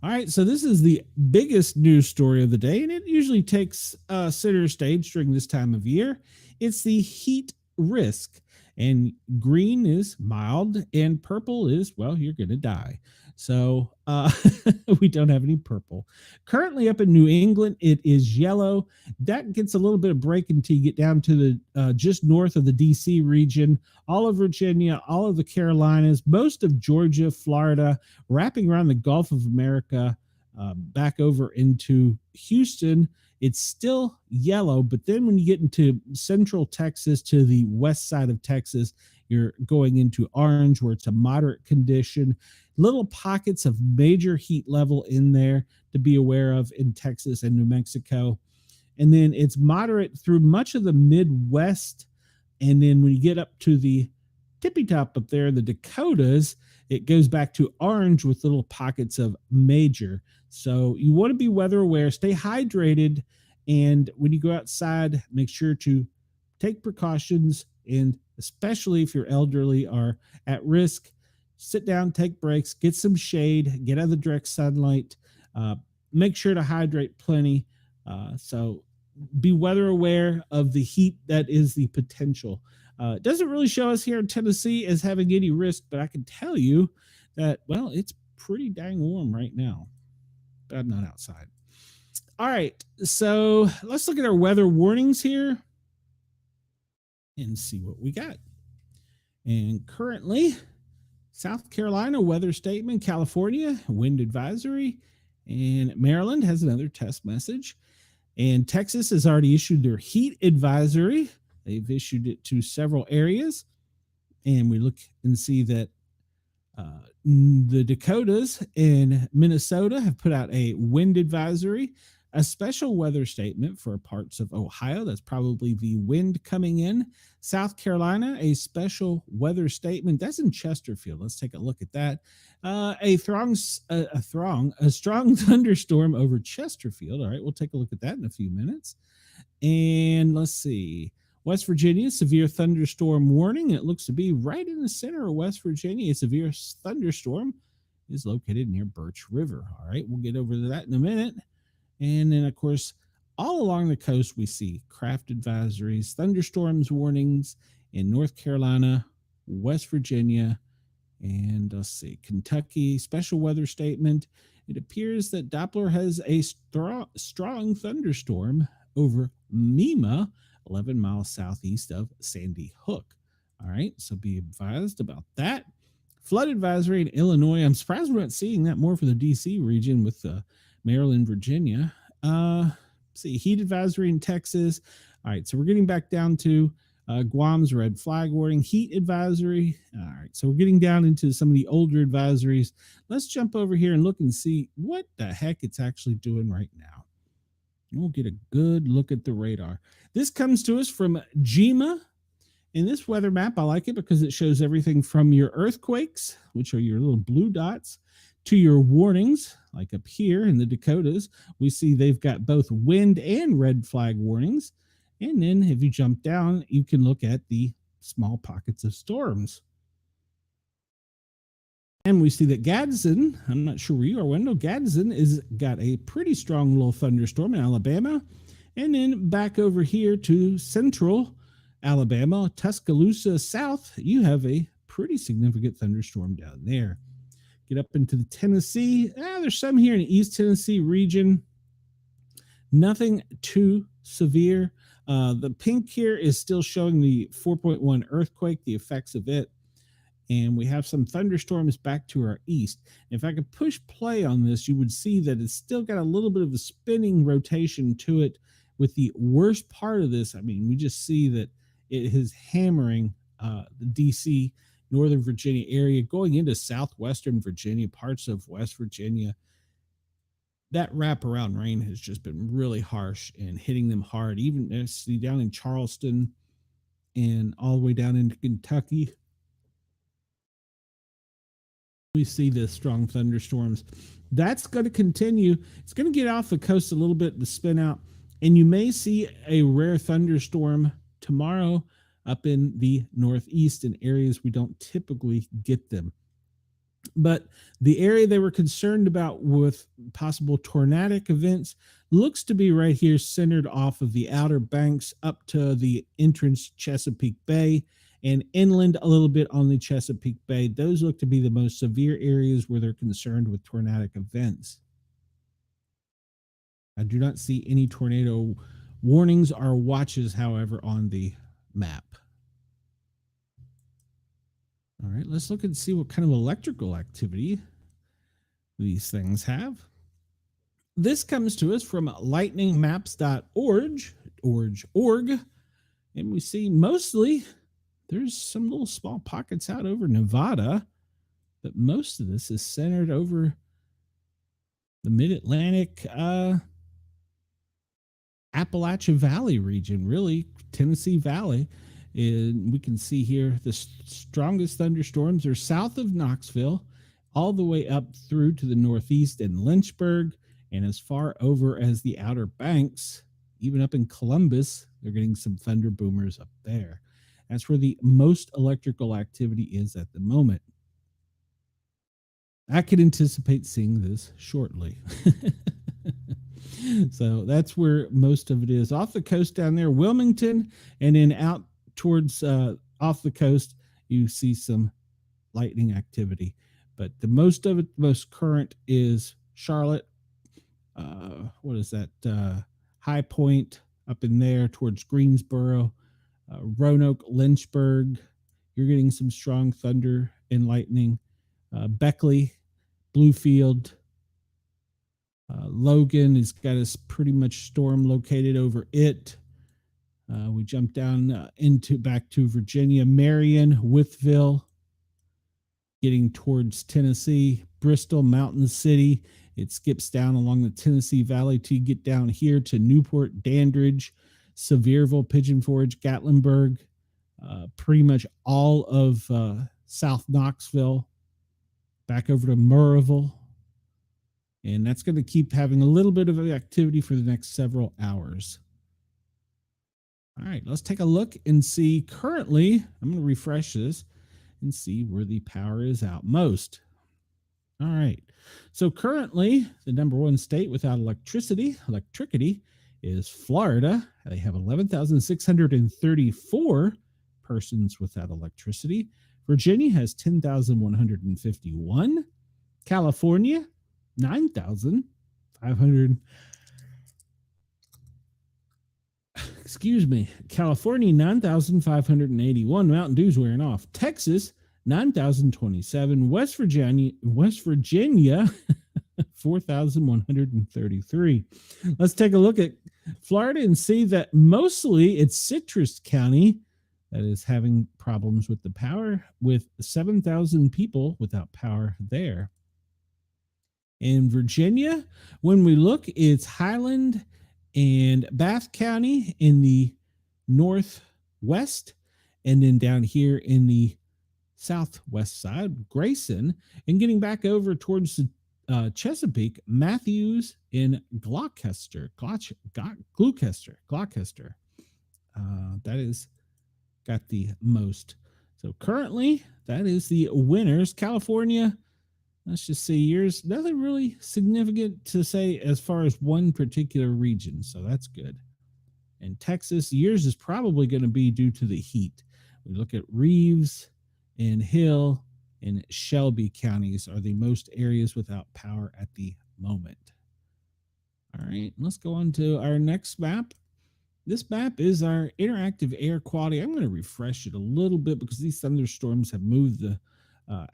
All right, so this is the biggest news story of the day, and it usually takes center stage during this time of year. It's the heat risk, and green is mild, and purple is, well, you're going to die. So we don't have any purple. Currently up in New England, it is yellow. That gets a little bit of break until you get down to the just north of the DC region, all of Virginia, all of the Carolinas, most of Georgia, Florida, wrapping around the Gulf of America, back over into Houston. It's still yellow, but then when you get into central Texas to the west side of Texas, you're going into orange, where it's a moderate condition. Little pockets of major heat level in there to be aware of in Texas and New Mexico. And then it's moderate through much of the Midwest. And then when you get up to the tippy top up there, the Dakotas, it goes back to orange with little pockets of major. So you want to be weather aware, stay hydrated. And when you go outside, make sure to take precautions. And especially if you're elderly or at risk, sit down, take breaks, get some shade, get out of the direct sunlight, make sure to hydrate plenty. So be weather aware of the heat that is the potential. It doesn't really show us here in Tennessee as having any risk, but I can tell you that, well, it's pretty dang warm right now, but I'm not outside. All right, so let's look at our weather warnings here and see what we got. And currently, South Carolina weather statement, California wind advisory, and Maryland has another test message. And Texas has already issued their heat advisory. They've issued it to several areas. And we look and see that the Dakotas and Minnesota have put out a wind advisory, a special weather statement for parts of Ohio. That's probably the wind coming in. South Carolina, a special weather statement. That's in Chesterfield. Let's take a look at that. A strong thunderstorm over Chesterfield. All right, we'll take a look at that in a few minutes. And let's see. West Virginia, severe thunderstorm warning. It looks to be right in the center of West Virginia. A severe thunderstorm is located near Birch River. All right, we'll get over to that in a minute. And then, of course, all along the coast, we see craft advisories, thunderstorms warnings in North Carolina, West Virginia, and let's see, Kentucky, special weather statement. It appears that Doppler has a strong thunderstorm over Mima, 11 miles southeast of Sandy Hook. All right, so be advised about that. Flood advisory in Illinois. I'm surprised we're not seeing that more for the D.C. region with Maryland, Virginia. See, heat advisory in Texas. All right, so we're getting back down to Guam's red flag warning, heat advisory. All right, so we're getting down into some of the older advisories. Let's jump over here and look and see what the heck it's actually doing right now. We'll get a good look at the radar. This comes to us from GEMA. In this weather map, I like it because it shows everything from your earthquakes, which are your little blue dots, to your warnings, like up here in the Dakotas. We see they've got both wind and red flag warnings. And then if you jump down, you can look at the small pockets of storms. And we see that Gadsden, I'm not sure where you are, Wendell, Gadsden is got a pretty strong little thunderstorm in Alabama. And then back over here to central Alabama, Tuscaloosa South, you have a pretty significant thunderstorm down there. Get up into the Tennessee. There's some here in the East Tennessee region. Nothing too severe. The pink here is still showing the 4.1 earthquake, the effects of it. And we have some thunderstorms back to our east. If I could push play on this, you would see that it's still got a little bit of a spinning rotation to it. With the worst part of this, I mean, we just see that it is hammering the DC, Northern Virginia area, going into southwestern Virginia, parts of West Virginia. That wraparound rain has just been really harsh and hitting them hard, even see down in Charleston and all the way down into Kentucky. We see the strong thunderstorms. That's going to continue. It's going to get off the coast a little bit to spin out, and you may see a rare thunderstorm tomorrow up in the northeast in areas we don't typically get them. But the area they were concerned about with possible tornadic events looks to be right here, centered off of the Outer Banks up to the entrance Chesapeake Bay and inland a little bit on the Chesapeake Bay. Those look to be the most severe areas where they're concerned with tornadic events. I do not see any tornado warnings or watches, however, on the map. All right, let's look and see what kind of electrical activity these things have. This comes to us from lightningmaps.org, and we see mostly there's some little small pockets out over Nevada, but most of this is centered over the mid-Atlantic Appalachia Valley region, really, Tennessee Valley. And we can see here the strongest thunderstorms are south of Knoxville, all the way up through to the northeast in Lynchburg, and as far over as the Outer Banks, even up in Columbus, they're getting some thunder boomers up there. That's where the most electrical activity is at the moment. I could anticipate seeing this shortly. So that's where most of it is. Off the coast down there, Wilmington, and then out towards off the coast, you see some lightning activity. But the most of it, most current, is Charlotte. What is that? High Point up in there towards Greensboro, Roanoke, Lynchburg. You're getting some strong thunder and lightning. Beckley, Bluefield, Logan has got us pretty much storm located over it. We jump down back to Virginia, Marion, Wytheville, getting towards Tennessee, Bristol, Mountain City. It skips down along the Tennessee Valley to get down here to Newport, Dandridge, Sevierville, Pigeon Forge, Gatlinburg, pretty much all of South Knoxville, back over to Murrayville. And that's going to keep having a little bit of activity for the next several hours. All right, let's take a look and see currently. I'm going to refresh this and see where the power is out most. All right, so currently the number one state without electricity is Florida. They have 11,634 persons without electricity. Virginia has 10,151. California, 9,500. California, 9,581. Mountain Dew's wearing off. Texas, 9,027. West Virginia, 4,133. Let's take a look at Florida and see that mostly it's Citrus County that is having problems with the power, with 7,000 people without power there. In Virginia, when we look, it's Highland and Bath County in the northwest, and then down here in the southwest side, Grayson, and getting back over towards the Chesapeake, Matthews in Gloucester. That is got the most. So currently, that is the winners. California, let's just see, yours, nothing really significant to say as far as one particular region, so that's good. And Texas, yours is probably going to be due to the heat. We look at Reeves and Hill and Shelby counties are the most areas without power at the moment. All right, let's go on to our next map. This map is our interactive air quality. I'm going to refresh it a little bit because these thunderstorms have moved the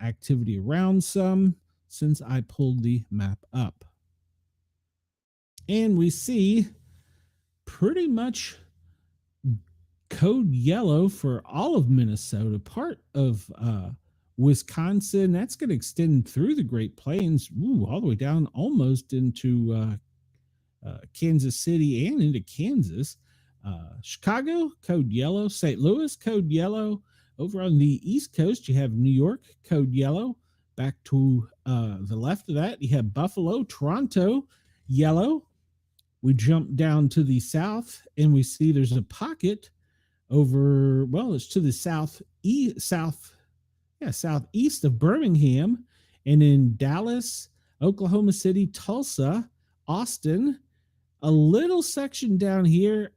activity around some since I pulled the map up. And we see pretty much code yellow for all of Minnesota, part of Wisconsin. That's going to extend through the Great Plains, all the way down almost into Kansas City and into Kansas. Chicago, code yellow. St. Louis, code yellow. Over on the East Coast, you have New York, code yellow. Back to the left of that, you have Buffalo, Toronto, yellow. We jump down to the south, and we see there's a pocket over, well, it's to the southeast of Birmingham, and in Dallas, Oklahoma City, Tulsa, Austin, a little section down here,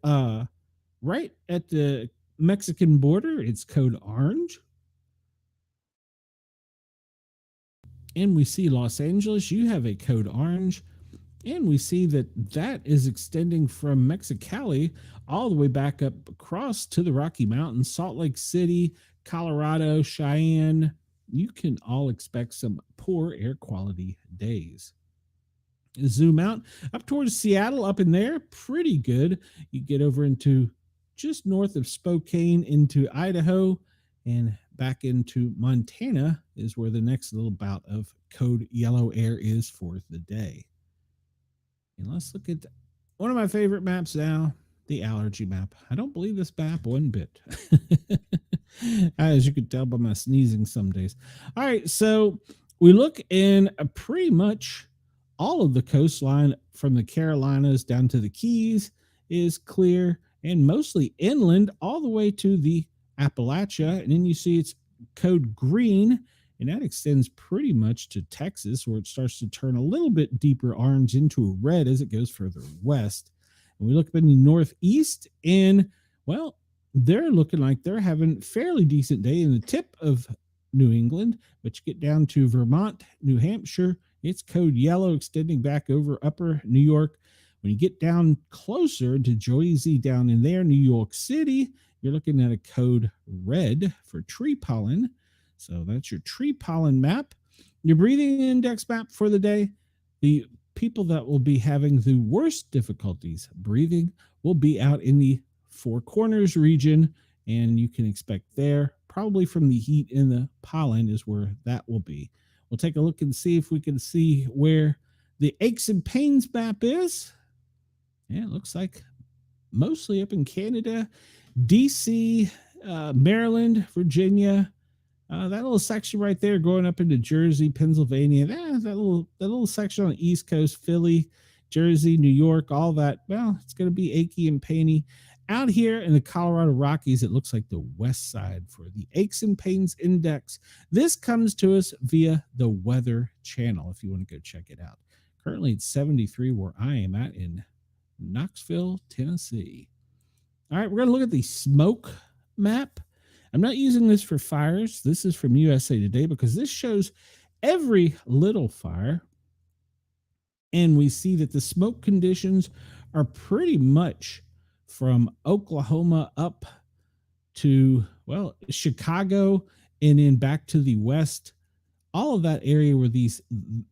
right at the Mexican border, it's code orange. And we see Los Angeles, you have a code orange. And we see that that is extending from Mexicali all the way back up across to the Rocky Mountains, Salt Lake City, Colorado, Cheyenne. You can all expect some poor air quality days. Zoom out up towards Seattle, up in there, pretty good. You get over into just north of Spokane into Idaho and back into Montana is where the next little bout of code yellow air is for the day. And let's look at one of my favorite maps now, the allergy map. I don't believe this map one bit. As you can tell by my sneezing some days. All right, so we look in pretty much all of the coastline from the Carolinas down to the Keys is clear and mostly inland all the way to the Appalachia. And then you see it's code green, and that extends pretty much to Texas, where it starts to turn a little bit deeper orange into a red as it goes further west. And we look up in the Northeast, and, well, they're looking like they're having a fairly decent day in the tip of New England, but you get down to Vermont, New Hampshire, it's code yellow extending back over upper New York. When you get down closer to Jersey down in there, New York City, you're looking at a code red for tree pollen. So that's your tree pollen map. Your breathing index map for the day. The people that will be having the worst difficulties breathing will be out in the Four Corners region, and you can expect there, probably from the heat in the pollen is where that will be. We'll take a look and see if we can see where the aches and pains map is. Yeah, it looks like mostly up in Canada, DC, Maryland, Virginia, that little section right there going up into Jersey, Pennsylvania, that little section on the East Coast, Philly, Jersey, New York, all that. Well, it's going to be achy and painy. Out here in the Colorado Rockies, it looks like the west side for the aches and pains index. This comes to us via the Weather Channel if you want to go check it out. Currently, it's 73 where I am at in Knoxville, Tennessee. All right, we're going to look at the smoke map. I'm not using this for fires. This is from USA Today because this shows every little fire. And we see that the smoke conditions are pretty much from Oklahoma up to, well, Chicago and then back to the west. All of that area where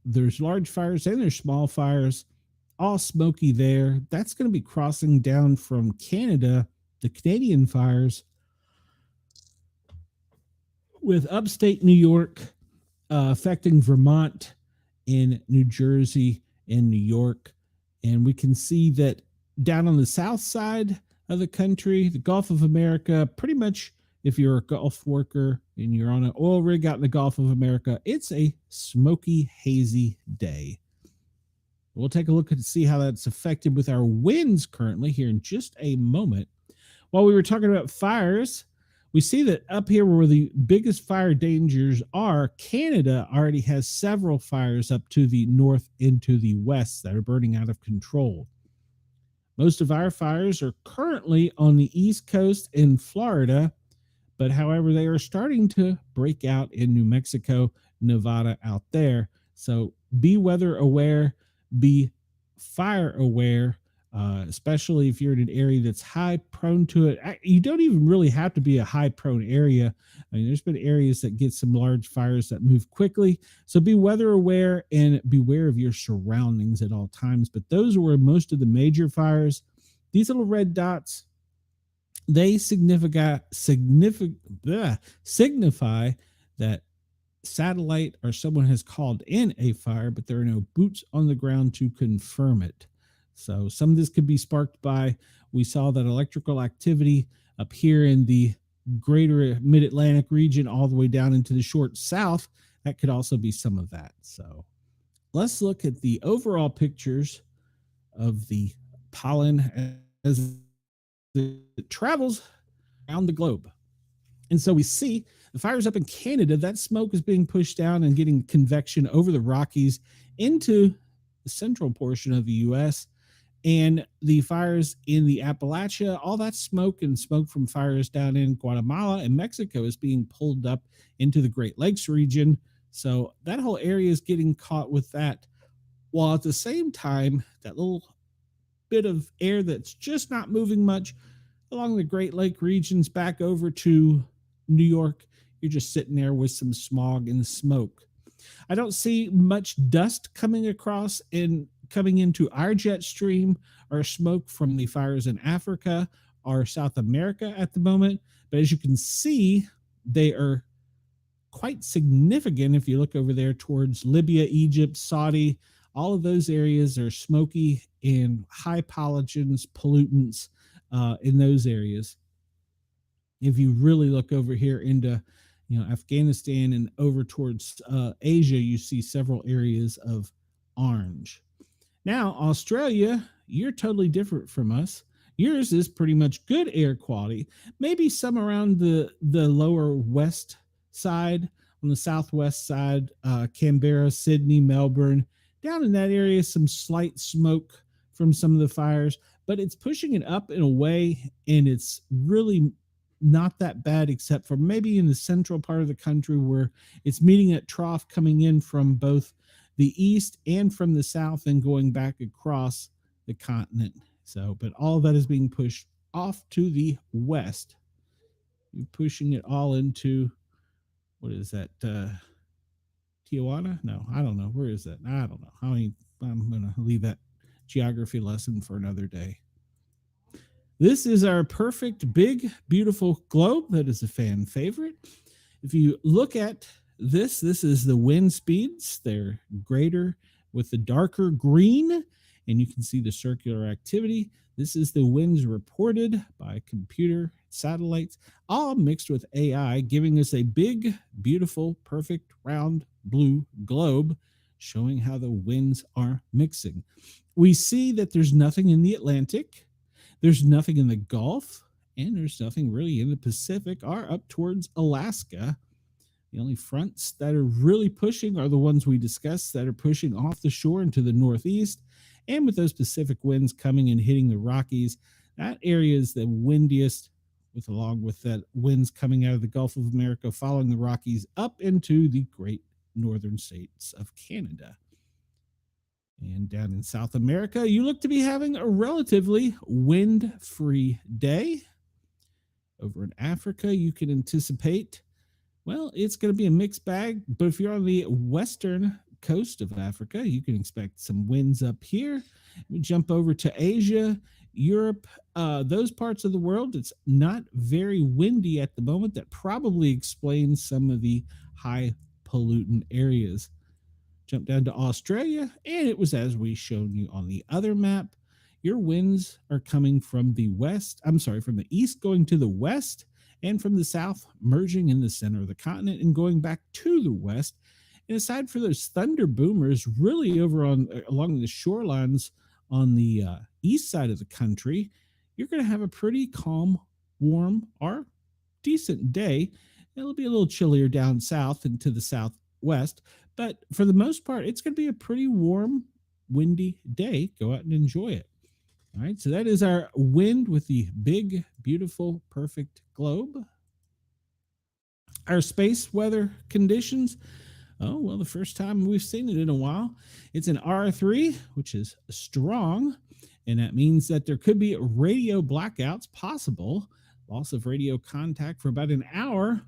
there's large fires and there's small fires, all smoky there. That's going to be crossing down from Canada, the Canadian fires, with upstate New York affecting Vermont and New Jersey and New York. And we can see that down on the south side of the country, the Gulf of America, pretty much if you're a Gulf worker and you're on an oil rig out in the Gulf of America, it's a smoky, hazy day. We'll take a look and see how that's affected with our winds currently here in just a moment. While we were talking about fires, we see that up here where the biggest fire dangers are, Canada already has several fires up to the north into the west that are burning out of control. Most of our fires are currently on the East Coast in Florida, but however, they are starting to break out in New Mexico, Nevada out there. So be weather aware, be fire aware, especially if you're in an area that's high prone to it. You don't even really have to be a high prone area. I mean, there's been areas that get some large fires that move quickly. So be weather aware and beware of your surroundings at all times. But those are where most of the major fires, these little red dots, they signify that satellite or someone has called in a fire, but there are no boots on the ground to confirm it. So some of this could be sparked by, we saw that electrical activity up here in the greater mid-Atlantic region all the way down into the short south. That could also be some of that. So let's look at the overall pictures of the pollen as it travels around the globe. And so we see the fires up in Canada, that smoke is being pushed down and getting convection over the Rockies into the central portion of the U.S. And the fires in the Appalachia, all that smoke and smoke from fires down in Guatemala and Mexico is being pulled up into the Great Lakes region. So that whole area is getting caught with that. While at the same time, that little bit of air that's just not moving much along the Great Lake regions back over to New York, you're just sitting there with some smog and smoke. I don't see much dust coming across and coming into our jet stream or smoke from the fires in Africa or South America at the moment. But as you can see, they are quite significant if you look over there towards Libya, Egypt, Saudi. All of those areas are smoky and high pollutants, pollutants in those areas. If you really look over here into Afghanistan and over towards Asia, you see several areas of orange. Now, Australia, you're totally different from us. Yours is pretty much good air quality. Maybe some around the lower west side, on the southwest side, Canberra, Sydney, Melbourne. Down in that area, some slight smoke from some of the fires, but it's pushing it up and away, and it's really not that bad, except for maybe in the central part of the country where it's meeting at trough coming in from both the east and from the south and going back across the continent. So, but all of that is being pushed off to the west. You're pushing it all into, what is that? Tijuana? No, I don't know. Where is that? I don't know. I'm going to leave that geography lesson for another day. This is our perfect, big, beautiful globe that is a fan favorite. If you look at this is the wind speeds. They're greater with the darker green, and you can see the circular activity. This is the winds reported by computer satellites, all mixed with AI, giving us a big, beautiful, perfect, round, blue globe showing how the winds are mixing. We see that there's nothing in the Atlantic, there's nothing in the Gulf, and there's nothing really in the Pacific or up towards Alaska. The only fronts that are really pushing are the ones we discussed that are pushing off the shore into the northeast. And with those Pacific winds coming and hitting the Rockies, that area is the windiest, along with that winds coming out of the Gulf of America, following the Rockies up into the great northern states of Canada. And down in South America, you look to be having a relatively wind-free day. Over in Africa, you can anticipate, well, it's going to be a mixed bag, but if you're on the western coast of Africa, you can expect some winds up here. We jump over to Asia, Europe, those parts of the world, it's not very windy at the moment. That probably explains some of the high pollutant areas. Jump down to Australia, and it was as we showed you on the other map. Your winds are coming from the from the east going to the west, and from the south merging in the center of the continent and going back to the west. And aside for those thunder boomers, really over along the shorelines on the east side of the country, you're going to have a pretty calm, warm, or decent day. It'll be a little chillier down south and to the southwest, but for the most part, it's going to be a pretty warm, windy day. Go out and enjoy it. All right, so that is our wind with the big, beautiful, perfect globe. Our space weather conditions. Oh, well, the first time we've seen it in a while. It's an R3, which is strong, and that means that there could be radio blackouts possible. Loss of radio contact for about an hour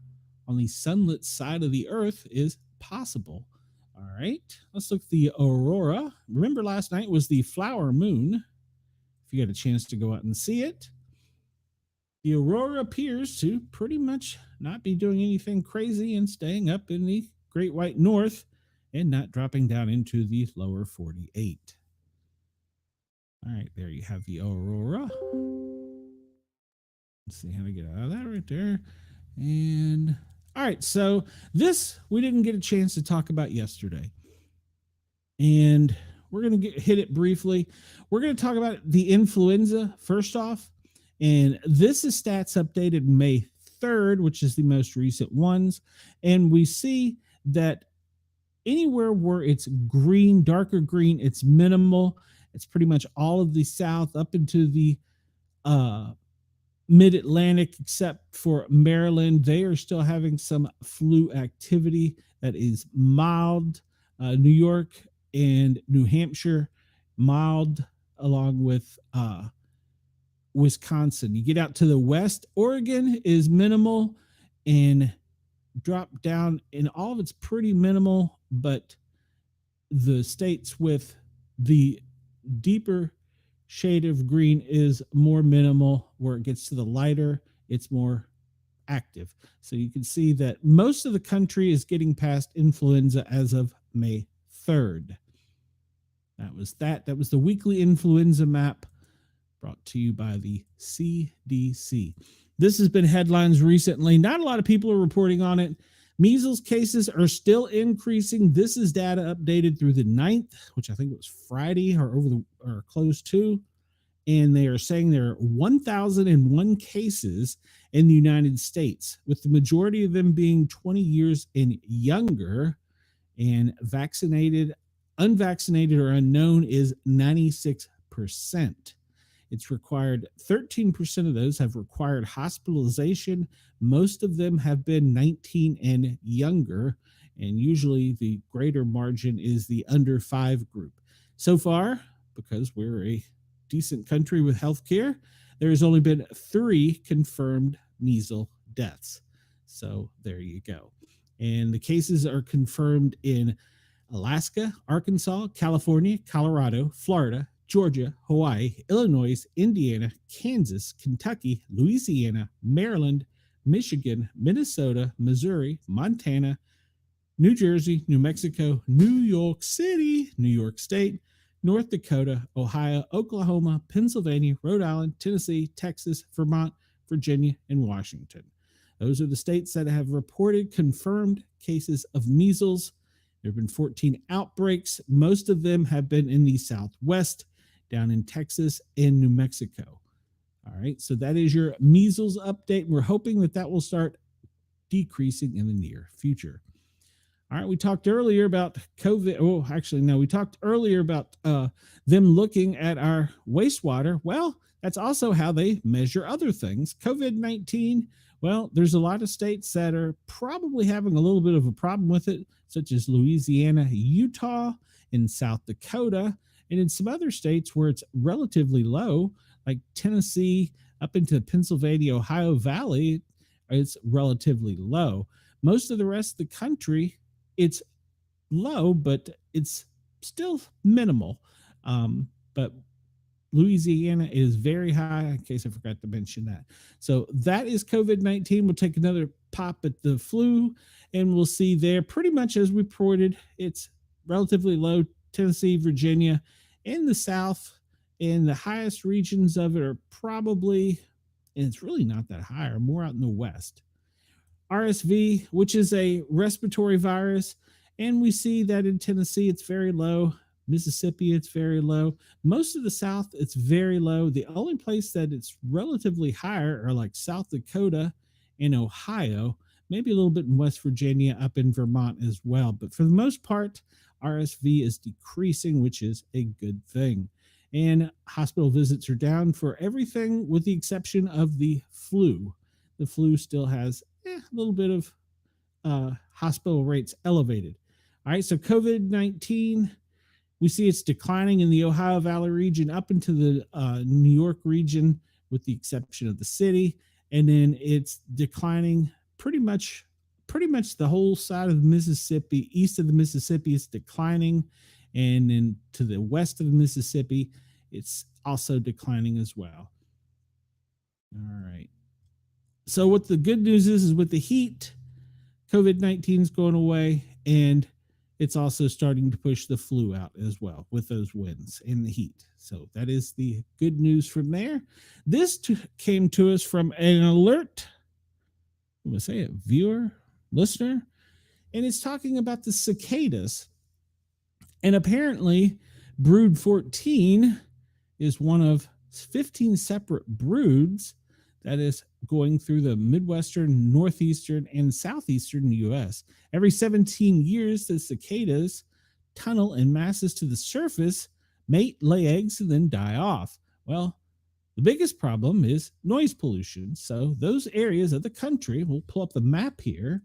on the sunlit side of the Earth is possible. All right, let's look at the aurora. Remember last night was the flower moon. If you got a chance to go out and see it, the aurora appears to pretty much not be doing anything crazy and staying up in the Great White North and not dropping down into the lower 48. All right, there you have the aurora. Let's see how to get out of that right there. And all right, so this we didn't get a chance to talk about yesterday. And we're going to hit it briefly. We're going to talk about the influenza first off. And this is stats updated May 3rd, which is the most recent ones. And we see that anywhere where it's green, darker green, it's minimal. It's pretty much all of the South up into the mid-Atlantic, except for Maryland. They are still having some flu activity that is mild. New York and New Hampshire, mild, along with Wisconsin. You get out to the west, Oregon is minimal, and drop down, and all of it's pretty minimal, but the states with the deeper shade of green is more minimal. Where it gets to the lighter, it's more active. So you can see that most of the country is getting past influenza as of May 3rd. That was the weekly influenza map brought to you by the CDC. This has been headlines recently. Not a lot of people are reporting on it. Measles cases are still increasing. This is data updated through the 9th, which I think was Friday or close to. And they are saying there are 1,001 cases in the United States, with the majority of them being 20 years and younger, and unvaccinated or unknown is 96%. It's required 13% of those have required hospitalization. Most of them have been 19 and younger, and usually the greater margin is the under 5 group. So far, because we're a decent country with healthcare, there has only been 3 confirmed measles deaths. So there you go. And the cases are confirmed in Alaska, Arkansas, California, Colorado, Florida, Georgia, Hawaii, Illinois, Indiana, Kansas, Kentucky, Louisiana, Maryland, Michigan, Minnesota, Missouri, Montana, New Jersey, New Mexico, New York City, New York State, North Dakota, Ohio, Oklahoma, Pennsylvania, Rhode Island, Tennessee, Texas, Vermont, Virginia, and Washington. Those are the states that have reported confirmed cases of measles. There have been 14 outbreaks. Most of them have been in the Southwest, down in Texas and New Mexico. All right, so that is your measles update. We're hoping that will start decreasing in the near future. All right, we talked earlier about COVID. Oh, actually, no, we talked earlier about them looking at our wastewater. Well, that's also how they measure other things. COVID-19, well, there's a lot of states that are probably having a little bit of a problem with it, such as Louisiana, Utah, and South Dakota. And in some other states where it's relatively low, like Tennessee, up into Pennsylvania, Ohio Valley, it's relatively low. Most of the rest of the country, it's low, but it's still minimal. But Louisiana is very high, in case I forgot to mention that. So that is COVID-19. We'll take another pop at the flu, and we'll see there pretty much as reported, it's relatively low. Tennessee, Virginia, in the South, and the highest regions of it are probably, and it's really not that high, or more out in the West. RSV, which is a respiratory virus, and we see that in Tennessee, it's very low. Mississippi, it's very low. Most of the South, it's very low. The only place that it's relatively higher are like South Dakota and Ohio, maybe a little bit in West Virginia, up in Vermont as well. But for the most part, RSV is decreasing, which is a good thing. And hospital visits are down for everything with the exception of the flu. The flu still has a little bit of hospital rates elevated. All right, so COVID-19, we see it's declining in the Ohio Valley region up into the New York region with the exception of the city. And then it's declining pretty much the whole side of the Mississippi. East of the Mississippi, it's declining. And then to the west of the Mississippi, it's also declining as well. All right. So what the good news is with the heat, COVID-19 is going away, and it's also starting to push the flu out as well with those winds and the heat. So that is the good news from there. This came to us from an alert, I'm going to say it, viewer, listener, and it's talking about the cicadas. And apparently, brood 14 is one of 15 separate broods that is going through the Midwestern, Northeastern, and Southeastern U.S. Every 17 years, the cicadas tunnel in masses to the surface, mate, lay eggs, and then die off. Well, the biggest problem is noise pollution. So those areas of the country, we'll pull up the map here,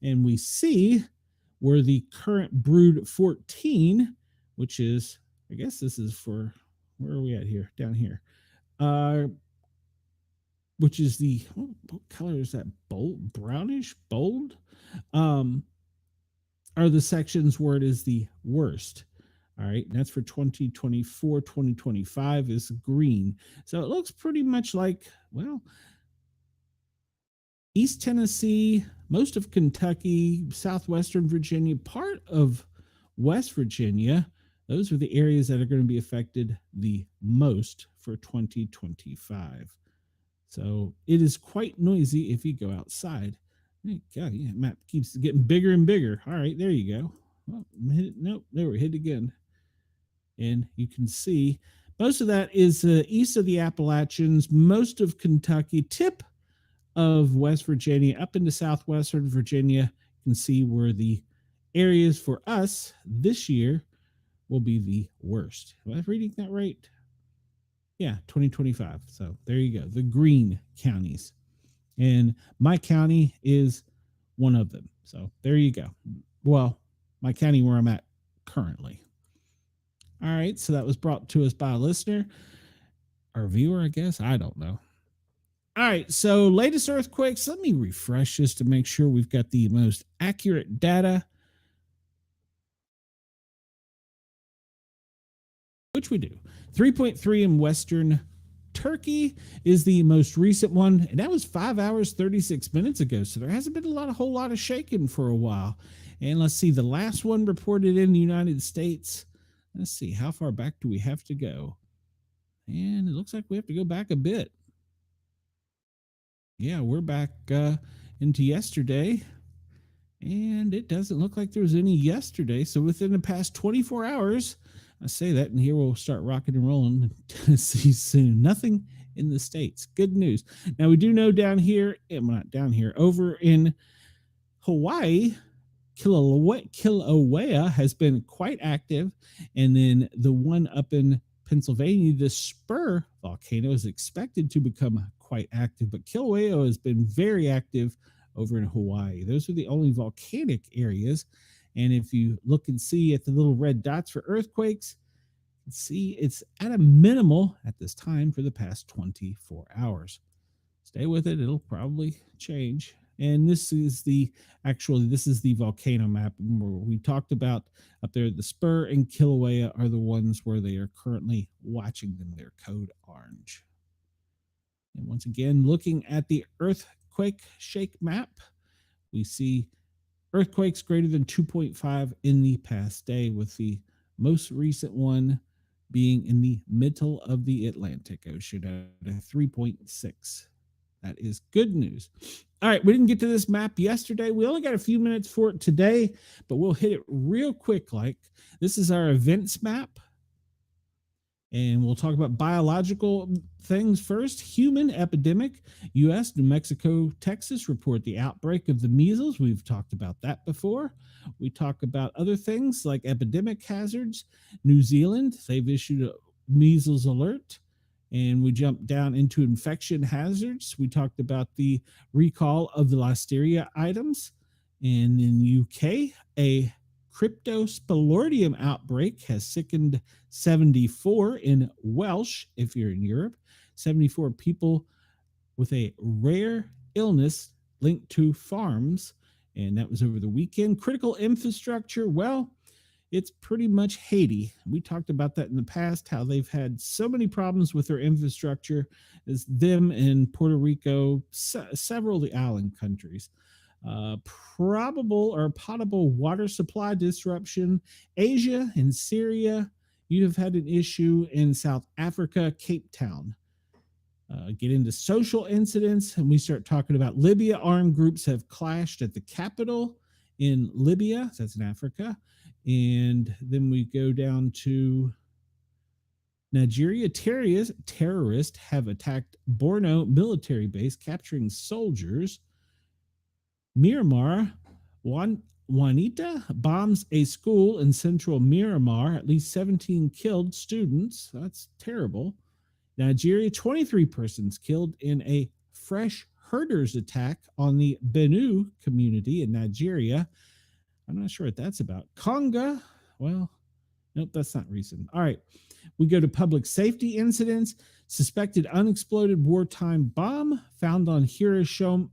and we see where the current brood 14, which is, I guess this is for, where are we at here? Down here. Which is the, what color is that? Bold, brownish, bold? Are the sections where it is the worst. All right, and that's for 2024. 2025 is green. So it looks pretty much like, well, East Tennessee, most of Kentucky, southwestern Virginia, part of West Virginia. Those are the areas that are going to be affected the most for 2025. So it is quite noisy if you go outside. God, yeah, map keeps getting bigger and bigger. All right, there you go. Oh, nope, there we hit again. And you can see most of that is east of the Appalachians, most of Kentucky, tip of West Virginia, up into southwestern Virginia. You can see where the areas for us this year will be the worst. Am I reading that right? Yeah, 2025. So there you go. The green counties. And my county is one of them. So there you go. Well, my county where I'm at currently. All right. So that was brought to us by a listener or viewer, I guess. I don't know. All right. So latest earthquakes. Let me refresh this to make sure we've got the most accurate data, which we do. 3.3 in Western Turkey is the most recent one, and that was 5 hours 36 minutes ago. So there hasn't been a whole lot of shaking for a while. And let's see, the last one reported in the United States. Let's see, how far back do we have to go? And it looks like we have to go back a bit. Yeah, we're back into yesterday, and it doesn't look like there was any yesterday. So within the past 24 hours, I say that, and here we'll start rocking and rolling. See soon. Nothing in the States. Good news. Now, we do know down here, not down here, over in Hawaii, Kilauea has been quite active. And then the one up in Pennsylvania, the Spur volcano, is expected to become quite active. But Kilauea has been very active over in Hawaii. Those are the only volcanic areas. And if you look and see at the little red dots for earthquakes, see it's at a minimal at this time for the past 24 hours. Stay with it. It'll probably change. And this is the volcano map where we talked about up there. The Spur and Kilauea are the ones where they are currently watching them. They're code orange. And once again, looking at the earthquake shake map, we see earthquakes greater than 2.5 in the past day, with the most recent one being in the middle of the Atlantic Ocean at a 3.6. That is good news. All right, we didn't get to this map yesterday. We only got a few minutes for it today, but we'll hit it real quick. Like, this is our events map. And we'll talk about biological things first. Human epidemic. U.S., New Mexico, Texas report the outbreak of the measles. We've talked about that before. We talk about other things like epidemic hazards. New Zealand, they've issued a measles alert. And we jump down into infection hazards. We talked about the recall of the listeria items. And in UK, a cryptosporidium outbreak has sickened 74 in Welsh, if you're in Europe. 74 people with a rare illness linked to farms, and that was over the weekend. Critical infrastructure, well, it's pretty much Haiti. We talked about that in the past, how they've had so many problems with their infrastructure, as them in Puerto Rico, several of the island countries. Probable or potable water supply disruption. Asia and Syria, you have had an issue in South Africa, Cape Town. Get into social incidents, and we start talking about Libya. Armed groups have clashed at the capital in Libya, that's in Africa. And then we go down to Nigeria. Terrorists have attacked Borno military base, capturing soldiers. Myanmar, Juanita bombs a school in central Miramar. At least 17 killed students. That's terrible. Nigeria, 23 persons killed in a fresh herders attack on the Benue community in Nigeria. I'm not sure what that's about. Conga, well, nope, that's not recent. All right, we go to public safety incidents. Suspected unexploded wartime bomb found on Hiroshima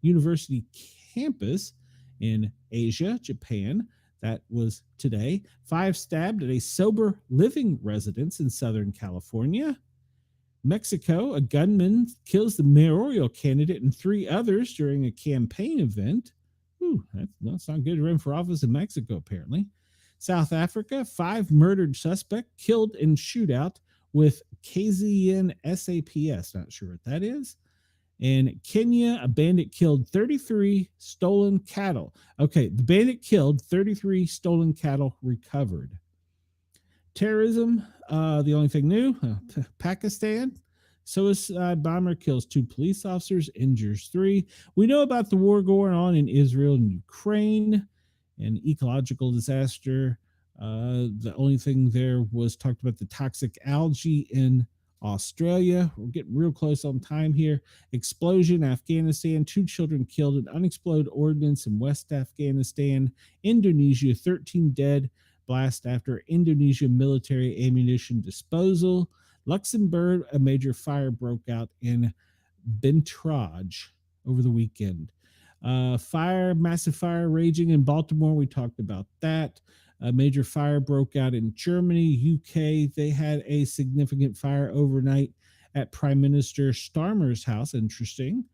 University campus in Asia, Japan. That was today. 5 stabbed at a sober living residence in Southern California. Mexico, a gunman kills the mayoral candidate and 3 others during a campaign event. Ooh, that's not good to run for office in Mexico, apparently. South Africa, 5 murdered suspect killed in shootout with KZN SAPS. Not sure what that is. In Kenya, a bandit killed 33 stolen cattle. Okay, the bandit killed 33 stolen cattle recovered. Terrorism, the only thing new, Pakistan. Suicide bomber kills 2 police officers, injures 3. We know about the war going on in Israel and Ukraine. An ecological disaster. The only thing there was talked about the toxic algae in Australia. We're getting real close on time here. Explosion, Afghanistan. 2 children killed in unexploded ordnance in West Afghanistan. Indonesia, 13 dead. Blast after Indonesia military ammunition disposal. Luxembourg, a major fire broke out in Bentrage over the weekend. Massive fire raging in Baltimore. We talked about that. A major fire broke out in Germany, UK. They had a significant fire overnight at Prime Minister Starmer's house. Interesting.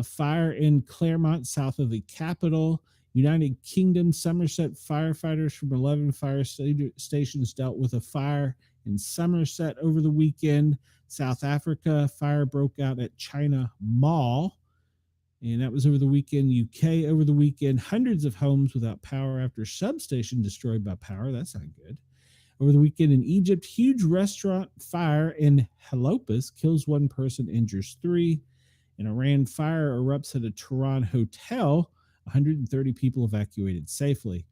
Fire in Claremont, south of the capital. United Kingdom, Somerset firefighters from 11 fire stations dealt with a fire in Somerset over the weekend. South Africa, fire broke out at China Mall. And that was over the weekend. UK over the weekend. Hundreds of homes without power after substation destroyed by power. That's not good. Over the weekend in Egypt, huge restaurant fire in Heliopolis kills 1 person, injures 3. In Iran, fire erupts at a Tehran hotel. 130 people evacuated safely.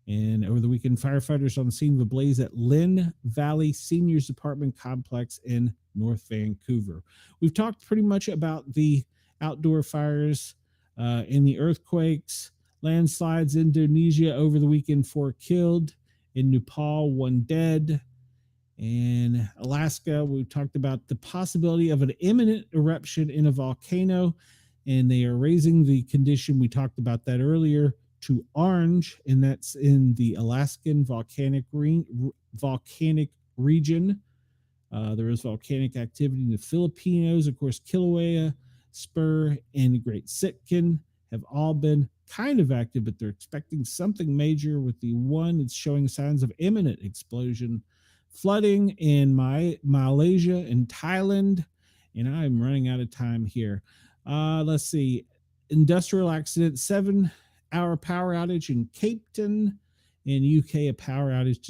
And over the weekend, firefighters on the scene of a blaze at Lynn Valley Seniors Apartment Complex in North Vancouver. We've talked pretty much about the outdoor fires, in the earthquakes, landslides, Indonesia over the weekend, 4 killed. In Nepal, 1 dead. In Alaska, we talked about the possibility of an imminent eruption in a volcano, and they are raising the condition, we talked about that earlier, to orange, and that's in the Alaskan volcanic region. There is volcanic activity in the Filipinos. Of course, Kilauea, Spur, and Great Sitkin have all been kind of active, but they're expecting something major with the one that's showing signs of imminent explosion. Flooding in Malaysia and Thailand, and I'm running out of time here. Let's see. Industrial accident, 7-hour power outage in Cape Town. In UK, a power outage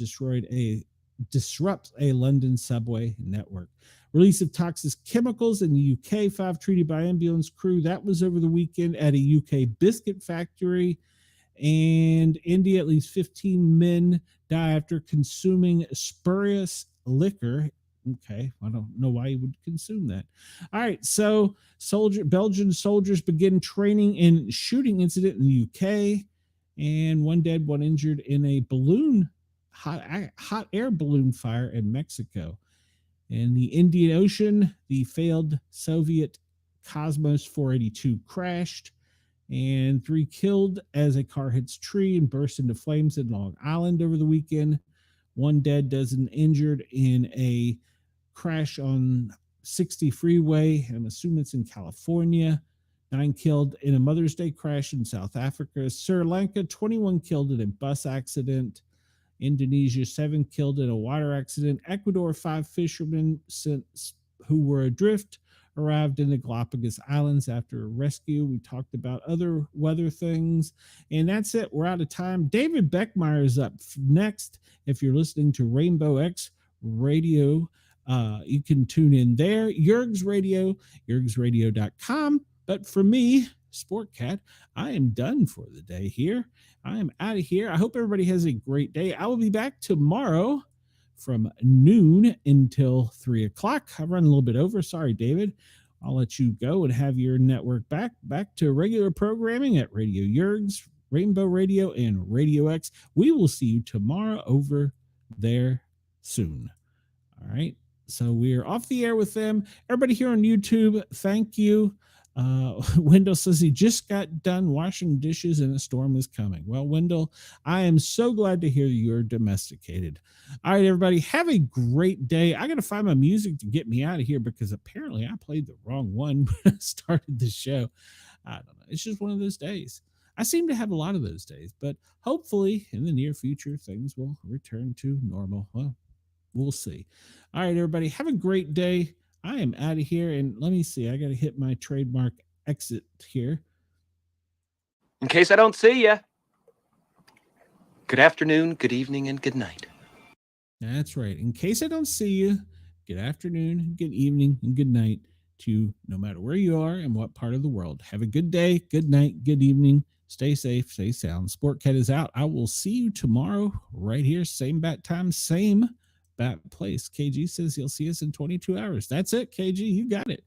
disrupts a London subway network. Release of toxic chemicals in the UK, 5 treated by ambulance crew. That was over the weekend at a UK biscuit factory. And India, at least 15 men die after consuming spurious liquor. Okay, I don't know why you would consume that. All right, so Belgian soldiers begin training in shooting incident in the UK, and 1 dead, 1 injured in a hot air balloon fire in Mexico. In the Indian Ocean, the failed Soviet Cosmos 482 crashed, and 3 killed as a car hits tree and bursts into flames in Long Island over the weekend. 1 dead, dozen injured in a crash on 60 freeway. I'm assuming it's in California. 9 killed in a Mother's Day crash in South Africa. Sri Lanka, 21 killed in a bus accident. Indonesia, 7 killed in a water accident. Ecuador, 5 fishermen who were adrift arrived in the Galapagos Islands after a rescue. We talked about other weather things, and that's it. We're out of time. David Beckmeyer is up next. If you're listening to Rainbow X Radio, you can tune in there. Yerg's Radio, yergsradio.com. But for me, Sportcat. I am done for the day here. I am out of here. I hope everybody has a great day. I will be back tomorrow from noon until 3 o'clock. I run a little bit over. Sorry, David. I'll let you go and have your network back to regular programming at Radio Yergs, Rainbow Radio, and Radio X. We will see you tomorrow over there soon. All right. So we are off the air with them. Everybody here on YouTube, thank you. Wendell says he just got done washing dishes and a storm is coming. Well, Wendell, I am so glad to hear you're domesticated. All right, everybody, have a great day. I got to find my music to get me out of here because apparently I played the wrong one when I started the show. I don't know. It's just one of those days. I seem to have a lot of those days, but hopefully in the near future, things will return to normal. Well, we'll see. All right, everybody, have a great day. I am out of here, and let me see. I got to hit my trademark exit here. In case I don't see you, good afternoon, good evening, and good night. That's right. In case I don't see you, good afternoon, good evening, and good night to no matter where you are and what part of the world. Have a good day, good night, good evening. Stay safe, stay sound. Sportcat is out. I will see you tomorrow right here, same bat time, same bat place. KG says he'll see us in 22 hours. That's it, KG. You got it.